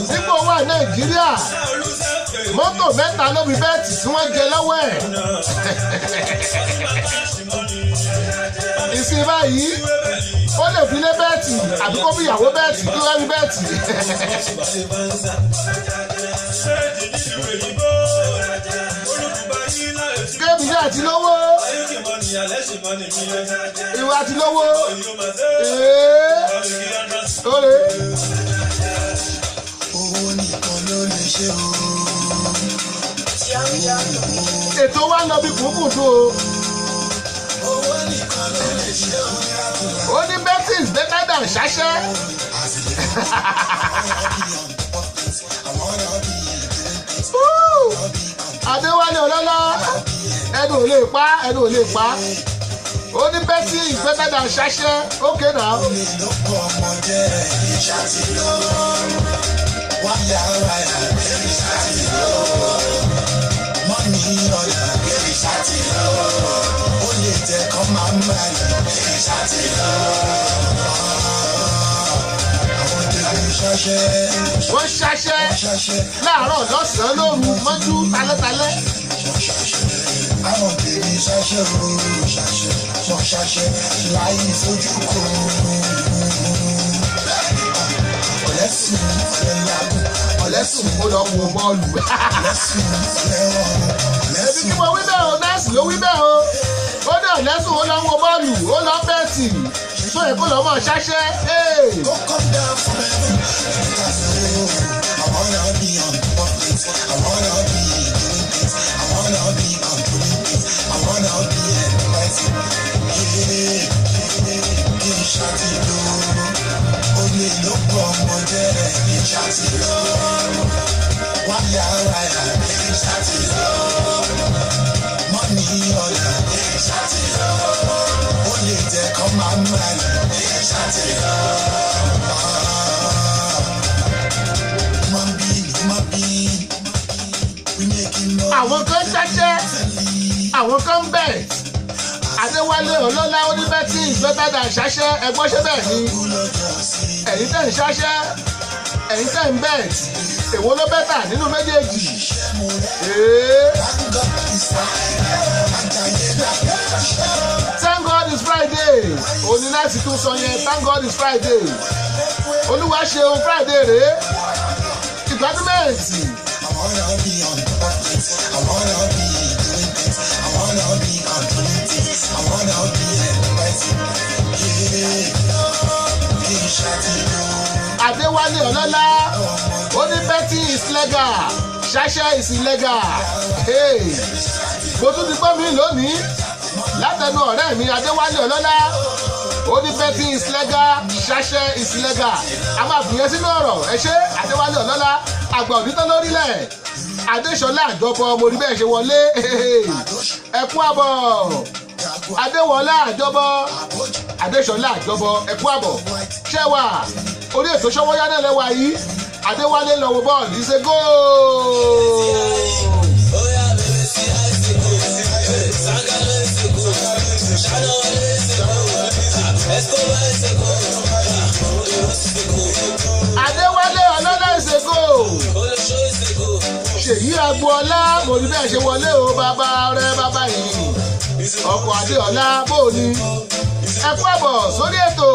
Nígbà wà Nàìjíríà mọ́tò mẹ́ta ló fi bẹ́ẹ̀tì tí wọ́n jẹ lọ́wọ́ ẹ̀. Ìsìn báyìí ó lè fi lé bẹ́ẹ̀tì àbí kó fi ìyàwó bẹ́ẹ̀tì kí wọ́n fi bẹ́ẹ̀tì. Kébì náà ti lówó. Ìwà ti lówó. Lóore. Owó nìkan ló lè ṣe o. Ètò wa ń lọ bí kùnkùndùn o. Owó nìkan ló lè ṣe o. Ó ní Betis better than ṣáṣẹ́. Adéwálé Ọlọ́lá ẹnu ò lè pa ẹnu ò lè pa ó ní Betty is better than ṣáṣẹ́ okay now. Olè ló pọ̀ ọmọdé ìṣàtìlọ́. Wáyà wáyà ìṣàtìlọ́. Mọ́nì ọ̀yà ìṣàtìlọ́. Olè jẹ́ kọ́ máa ń báyà ìṣàtìlọ́. Àwọn tèmi ṣáṣẹ́. Wọ́n ṣáṣẹ́ láàárọ̀ lọ́sàn-án lóru mọ́jú talẹ́talẹ́. Àwọn tèmi ṣáṣẹ́ ooo ṣáṣẹ́ wọ́n ṣáṣẹ́ láyé fojú kò. Ọ̀lẹ́sùn ó lọ wo bọ́ọ̀lù. Ẹbí kí mo wí bẹ́ẹ̀ o nọ́ọ̀sì ló wí bẹ́ẹ̀ o. Ó ní Ọ̀lẹ́sùn ó lọ wo bọ́ọ̀lù ó lọ bẹ́ẹ̀tì. Tó yẹ kó lọ mọ̀ ṣáṣẹ́. Olè ló pọ̀ ọmọdé ìṣàtìlọ́. Wáyà wáyà ìṣàtìlọ́. Mọ́nì ọ̀yà ìṣàtìlọ́. Olè jẹ́ kọ́ máa ń báyà ìṣàtìlọ́. Àwọn kan ṣáṣẹ́, àwọn kan ń bẹ̀. Adéwálé Ọlọ́lá ó ní Betty is better than ṣáṣẹ́ ẹgbọ́n ṣé bẹ́ẹ̀ ni. Ẹ̀yin tẹ̀ ń ṣáṣẹ́, ẹ̀yin tẹ̀ ń bẹ̀. Èwo ló bẹ́tà nínú méjèèjì? Thank God it's Friday. Òní láti tún sọ yẹn thank God it's Friday. Olúwa ṣeun Friday rèé. Ìgbádùnmẹ́ǹtì. I wanna be on the bucket. I wanna be doing things. I wanna be on things. I wanna be Adéwálé Ọlọ́lá ó ní Betty is legal ṣáṣẹ́ is illegal. Mo tún ti gbọ́ mi lónìí látẹnu ọ̀rẹ́ mi Adéwálé Ọlọ́lá ó ní Betty is legal ṣáṣẹ́ is illegal. A máa fìyẹn sínú ọ̀rọ̀ ẹ ṣé Adéwálé Ọlọ́lá àgbà òdítọ́ lórílẹ̀ Adéṣọlá àjọbọ mo rí bẹ́ẹ̀ ṣe wọlé ẹ kú àbọ̀ Adéwọlá àjọbọ Adéṣọlá àjọbọ ẹ kú àbọ̀ ṣẹ́wà orí ètò Ṣọ́wọ́nyá náà lẹ́wà yìí Adéwálé lọ́wọ́ bọ́ọ̀lù ṣe góò. Adéwálé Ọlọ́lá ìṣègò Ṣèyí Agboola mo rí bẹ́ẹ̀ ṣe wọlé o bàbá rẹ bàbá yìí ọkọ̀ Adéọlá bóòní ẹ kú àbọ̀ sórí ètò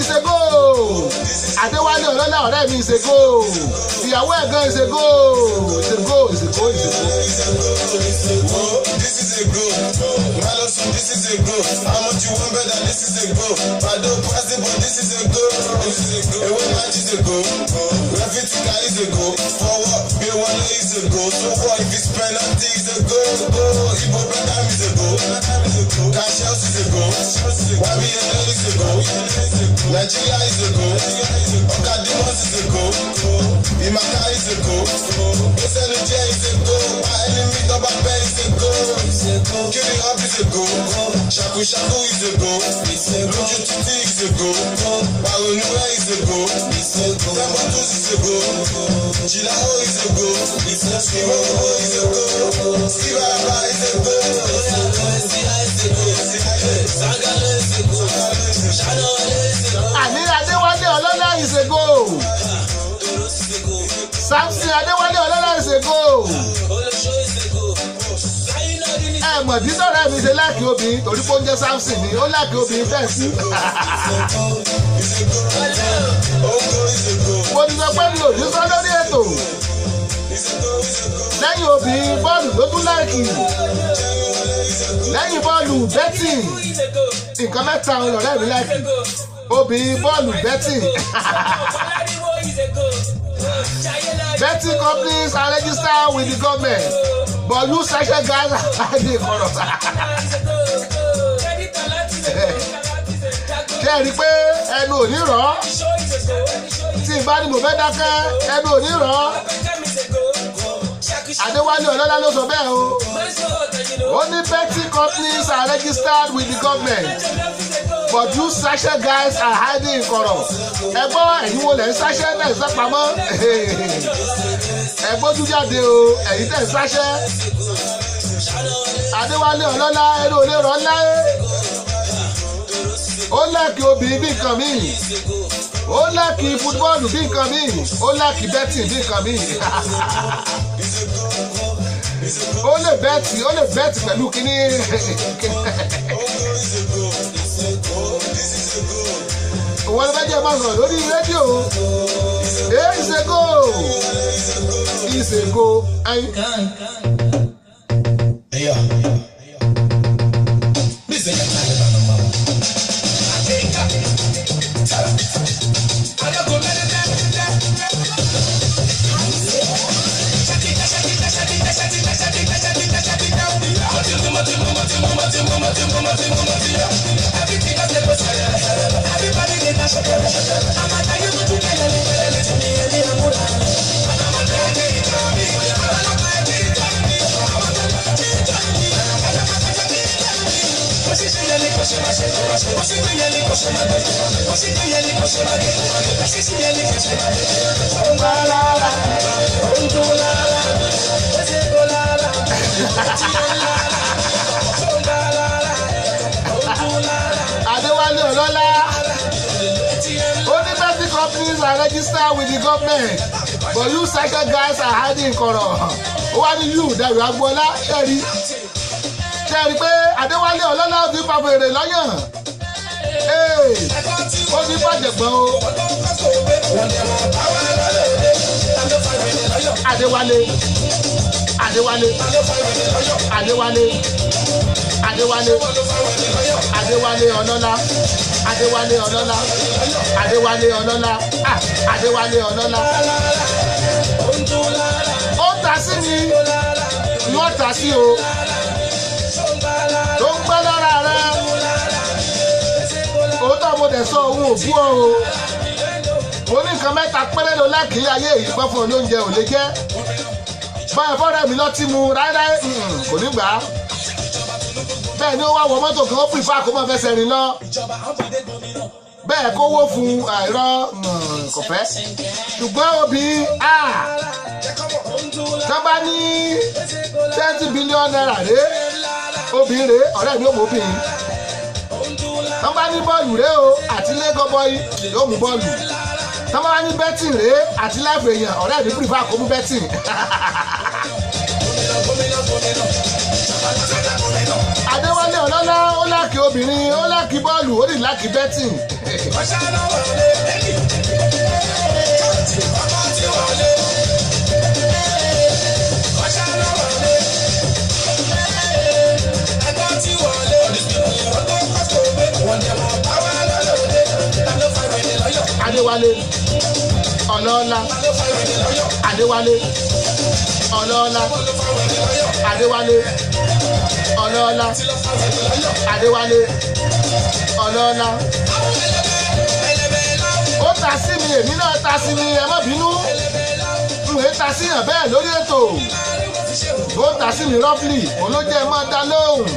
ìṣègò Adéwálé Ọlọ́lá ọ̀rẹ́ mi ìṣègò ìyàwó ẹ̀gán ìṣègò ìṣègò ìṣègò ìṣègò. This is a go. How much you want better? This is a go. I don't pass it, but this is a go. This is a go. A one match is a go. Graffiti is a go. Forward, be one is a go. So what if it's penalty is a go? Ibo Bedam is a go. Cash house is a go. YBNL is a go. Nigeria is a go. Okadimos is a go. Imaka is a go. SNJ is a go. My enemy Toba Pen is a go. Killing up is a go. Shaku Shaku is a go. Luju Titi is a go. Baronua is a go. Tembatus is a go. Chilao is a go. Skibo is a go. Skibaba is a go. Sangalo is a go. Shano is a go. Ani Adéwálé Ọlọ́lá is a go. Samson Adéwálé Ọlọ́lá is a go. Mọ̀dí sọ̀rọ̀ mi ṣe láàkì obìnrin torí pé ó ń jẹ́ Samson ni ó láàkì obìnrin bẹ́ẹ̀ sí. Mo ti sọ pé mi ò ní sọ lórí ètò. Lẹ́yìn obìnrin bọ́ọ̀lù ló tún láàkì. Lẹ́yìn bọ́ọ̀lù Betty nǹkan mẹ́ta ọ̀rẹ́ mi láàkì. Obìnrin bọ́ọ̀lù Betty. Betty companies are registered with the government. But you ṣáṣẹ́ Ghana láti kọ̀rọ̀. Ṣé ẹ rí i pé ẹnu ò ní rọ̀? Tí ìbá ni mo fẹ́ dákẹ́, ẹnu ò ní rọ̀. Adéwálé Ọlọ́lá ló sọ bẹ́ẹ̀ o. Ó ní betting companies are registered with the government but you sachet guys are hiding in kọ̀rọ̀. Ẹ gbọ́ ẹ̀yin wo lẹ̀ ń sachet náà sápamọ́. Ẹ gbójú jáde o ẹ̀yin tẹ̀ ń sachet. Adéwálé Ọlọ́lá ẹ̀rọ olè rọ̀ ńlá ẹ̀. Ó lẹ́kì obìnrin bí nǹkan míì. Ó lẹ́kì fútbọ́ọ̀lù bí nǹkan míì. Ó lẹ́kì bẹ́tì bí nǹkan míì. Ó lè bẹ́tì pẹ̀lú kíní. Wọ́n bá jẹ́ máa sọ̀rọ̀ lórí rédíò. Ìṣègò. Adéwálé Ọlọ́lá. Only betting companies are registered with the government but you sachet guys are hiding in kọ̀rọ̀. Ó wá ní yù Dayọ̀ Agboola ṣẹ́rí pé Adéwálé Ọlọ́lá ti fa fèrè lọ́yàn. Ó ní bàjẹ̀gbọ́n o. Adéwálé Ọlọ́lá. Ó ta sí ni wọ́n ta sí o. Tó ń gbọ́ lára rẹ̀. Òótọ́ mo dẹ̀ sọ ohun òbú o. Mo ní nǹkan mẹ́ta péré ló lákìí ayé yìí pẹ́ fún olóúnjẹ ò lè jẹ́. Báyọ̀ fọ́ọ̀rẹ́ mi lọ́tí mu ráíráí kò ní gbà á. Bẹ́ẹ̀ ni ó wá wọ mọ́tò kan ó pìfà kó máa fẹsẹ̀ rìn lọ. Bẹ́ẹ̀ kówó fún àìrọ́ kò fẹ́. Ṣùgbọ́n obìnrin tó bá ní 20 billion naira rèé obìnrin rèé ọ̀rẹ́ mi ò mú obìnrin. Tó bá ní bọ́ọ̀lù rèé o àti lẹ́gọ́ bọ́ọ̀lù yóò mú bọ́ọ̀lù. Tó bá ní bẹ́tìn rèé àti láìpẹ́ èèyàn ọ̀rẹ́ mi pìfà kó mú bẹ́tìn. Adéwálé Ọlọ́lá ó láàkì obìnrin ó láàkì bọ́ọ̀lù ó ní láàkì bẹ́tìn. Adéwálé Ọlọ́lá. Adéwálé Ọlọ́lá. Adéwálé Ọlọ́lá. Adéwálé Ọlọ́lá. Ó ta sí mi èmi náà ta sí mi ẹ má bínú. Ìwé ta sí yàn bẹ́ẹ̀ lórí ètò. Ó ta sí mi rọ́fìlì òun ló jẹ́ máa dá lóhùn.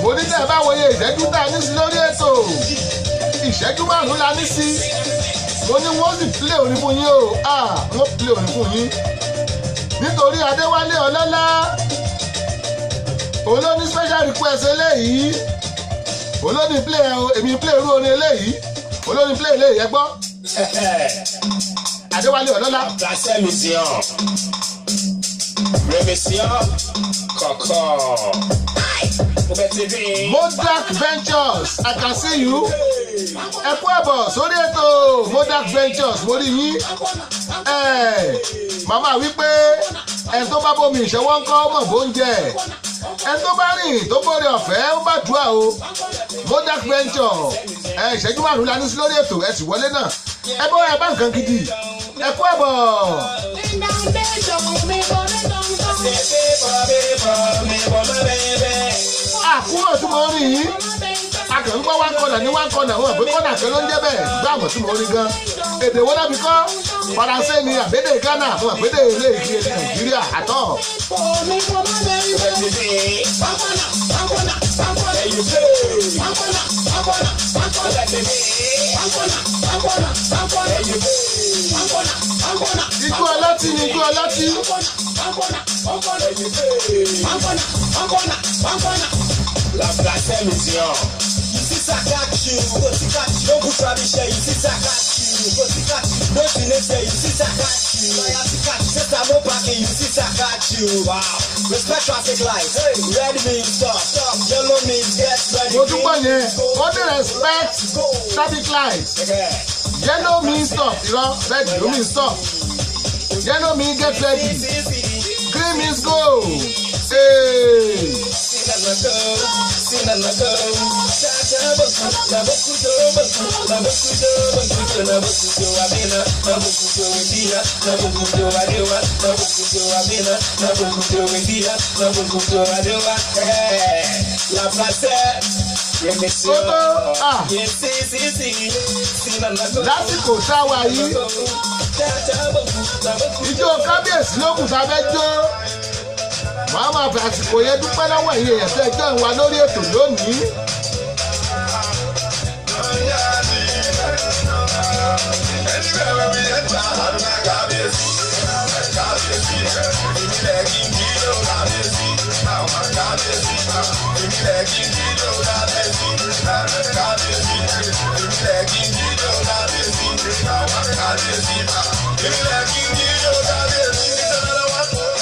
Mo ní tẹ́ ẹ bá wòye ìṣẹ́jú tá a ní sí lórí ètò. Ìṣẹ́jú márùn-ún la ní sí. Mo ní wọ́n sì play orin fún yín o. Wọ́n play orin fún yín. Nítorí Adéwálé Ọlọ́lá òun ló ní special request eléyìí. Òun ló ní play èmi play irú orin eléyìí. Òun ló ní play eléyìí ẹ gbọ́. Adéwálé Ọlọ́lá. Placez mission. Remission. Kọ̀kọ̀. Modak Ventures, I can see you. Ẹ kú àbọ̀ sórí ètò Modak Ventures, mo rí yín. Màmá wípé ẹni tó bá bomi ìṣẹ́wọ́ ń kọ́ mọ̀ bó ń jẹ. Ẹni tó bá rìn tó bóre ọ̀fẹ́ ó bá dùá o. Modak Ventures, ìṣẹ́jú márùn-ún la ní sí lórí ètò ẹ sì wọlé náà. Ẹ bọ́ ẹ bá nǹkan gidi. Ẹ kú àbọ̀. Àkúrò tí mo rí yìí kàn ń gbọ́ one corner ní one corner wọn pé corner kan ló ń jẹ́ bẹ́ẹ̀ gbá àmọ̀ tí mo rí gan èdè wo nábì kọ́ faransé ni àbédè Ghana wọn àbédè ilé ìkiri Nàìjíríà àtọ̀. Igbó ọlọ́tí ni igbó ọlọ́tí. La blasphème is young. You see Sakachi, go to catch. No good tradition, you see Sakachi, go to catch. No finesse, you see Sakachi. Lawyer to catch, sister no packing, you see Sakachi. Wow. Respect traffic lights. Hey, red means stop. Yellow means get ready. Mo dúpọ̀ yẹn, wọ́n dey respect traffic lights. Yellow means stop, irọ́ red ló means stop. Yellow means get ready. Green means go. Hey. Lásìkò táwa yìí ijó kábíyèsí lókùn tá a fẹ́ jó màá máa fi àsìkò yẹn dúpẹ́ lọ́wọ́ ẹ̀yin èèyàn tẹ́ ẹjọ́ ìwà lórí ètò lónìí.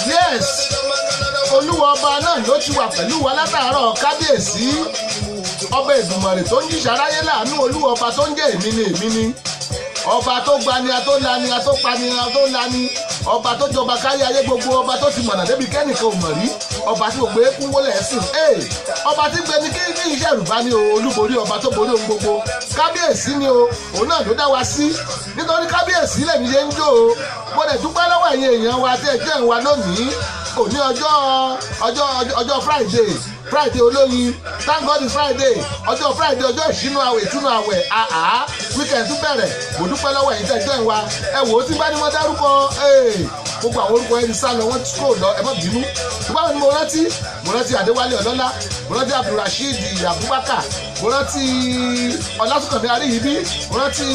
Yes, olúwa ọba náà ló ti wà pẹ̀lú wa látàárọ̀ kábíyèsí ọba Èdùmàrè tó ń jíṣẹ́ aráyé láàánú olúwa ọba tó ń jẹ́ èmi ni ọba tó gbani atóńlani atópani atóńlani ọba tó jọba kárí ayé gbogbo ọba tó ti mọ̀nà débi kẹ́nìkan ò mọ̀ rí ọba tí gbogbo eékún wọlé ẹ̀sìn ọba tí gbẹni kí ní iṣẹ́ ìrùbá ni o olúborí ọba tó borí ohun gbogbo kábíyèsí ni o òun náà ló dá wa sí nítorí kábíyèsí lèmi ṣe ń jó o mo dẹ̀ dúpẹ́ lọ́wọ́ ẹ̀yin èèyàn wa tí ẹjọ́ ìwà lónìí òní ọjọ́ Friday olóyin thank God it's Friday ọjọ́ Friday ọjọ́ ìṣínú àwẹ̀ ìtúnú àwẹ̀ weekend tún bẹ̀rẹ̀ mo dúpẹ́ lọ́wọ́ ẹ̀yin tẹ́jọ́ ìwà ẹ wò ó tí bá ní wọ́n dárúkọ gbogbo àwọn orúkọ ẹni sá lọ wọ́n ti kó lọ ẹ má bínú ṣùgbọ́n ni mo rántí Adéwálé Ọlọ́lá mo rántí Abdulrasheed Abubakar mo rántí Ọlásùnkànmí Aríyìbí mo rántí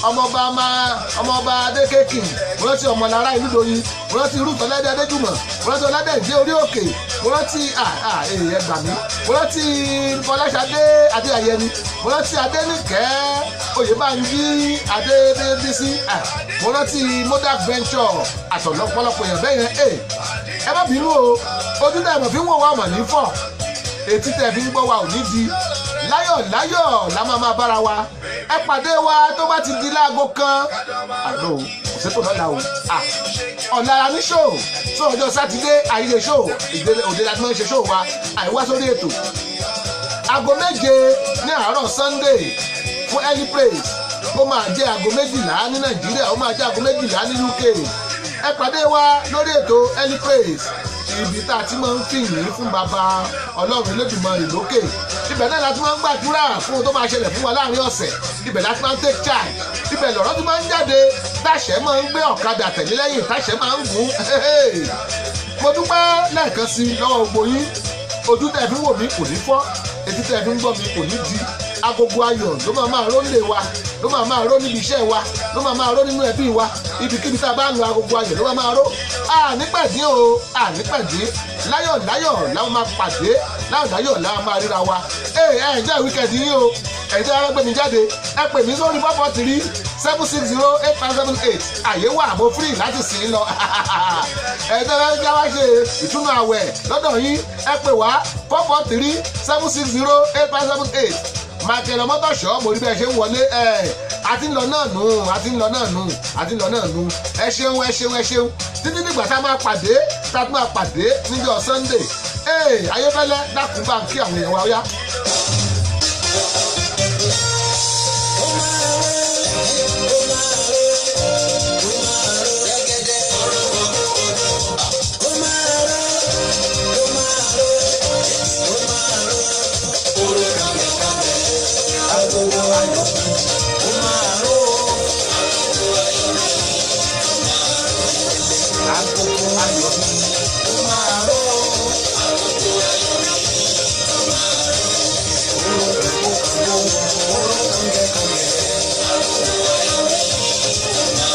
ọmọọba Adékèkì mo rántí Ọmọlára Ìlúdòyìn mo rántí Ruth Ọládé Adéjùmọ̀ mo rántí Ọládẹ̀jẹ́ Orí Òkè mo rántí èèyàn gbà mí mo rántí Fọláṣadé Adéayẹni mo rántí Adéníkẹ́ Oyèbánjí Adébísí mo rántí Modak Venture àtọ̀lọ́pọ̀lọpọ̀ èèyàn bẹ́ẹ̀ yẹn ẹ má bínú o ojú tẹ̀ mọ̀ fi ń wò wá mọ̀ ní fọ̀ etí tẹ̀ fi ń gbọ́ wa ò ní di láyọ̀ la máa bára wa ẹ pàdé wa tó bá ti di láago kan àlọ́ kò sépò lọ́la o ọ̀la ní ṣó tó ọjọ́ sátidé àyílẹ̀ ṣó òde láti máa ń ṣe ṣó wa àìwá sórí ètò aago 7 ní àárọ̀ Sunday fún early praise ó máa jẹ́ aago 12 ní Nàìjíríà ó máa jẹ́ aago 12 ní UK ẹ pàdé wa lórí ètò early praise ibi tá a ti máa ń fìyìn fún bàbá Ọlọ́run Olódùmarè lókè ibẹ̀ náà la ti máa ń gbàdúrà fún ohun tó máa ṣẹlẹ̀ fún wa láàrin ọ̀sẹ̀ ibẹ̀ la ti máa ń take charge ibẹ̀ lọ̀rọ̀ ti máa ń jáde táṣẹ̀ máa ń gbé ọ̀kadà tẹ̀lé lẹ́yìn táṣẹ̀ máa ń gùn mo dúpẹ́ lẹ́ẹ̀kan sí lọ́wọ́ gbogbo yín ojú tẹ̀ fi ń wò mí kò ní fọ́ etí tẹ̀ fi ń gbọ́ mi kò ní di agogo ayọ̀ ló máa ró nílé wa ló máa ró níbi iṣẹ́ wa ló máa ró nínú ẹbí wa ibikíbi tá a bá ń lo agogo ayọ̀ ló máa ró ànípàdé o ànípàdé láyọ̀ láwọn máa pàdé láyọ̀ láwọn máa ríra wa ẹ̀jẹ̀ wíkẹ̀ndì yín o ẹ̀yin tó yára gbé mi jáde ẹ pè mí sórí 443-760-8578 àyè wà mo free láti sìn lọ ẹ̀yin tó yára jáwá ṣe ìtúnú àwẹ̀ lọ́dọ̀ yín ẹ pè wá 443-760-8578 Michael Ọmọtọ́ṣọ́ mo rí bẹ́ẹ̀ ṣe ń wọlé àti ń lọ náà nù ẹ ṣeun títí nígbà tá a máa pàdé níjọ́ Sunday ayéfẹ́lẹ́ dákun bá ń kí àwọn èèyàn wa ó yá.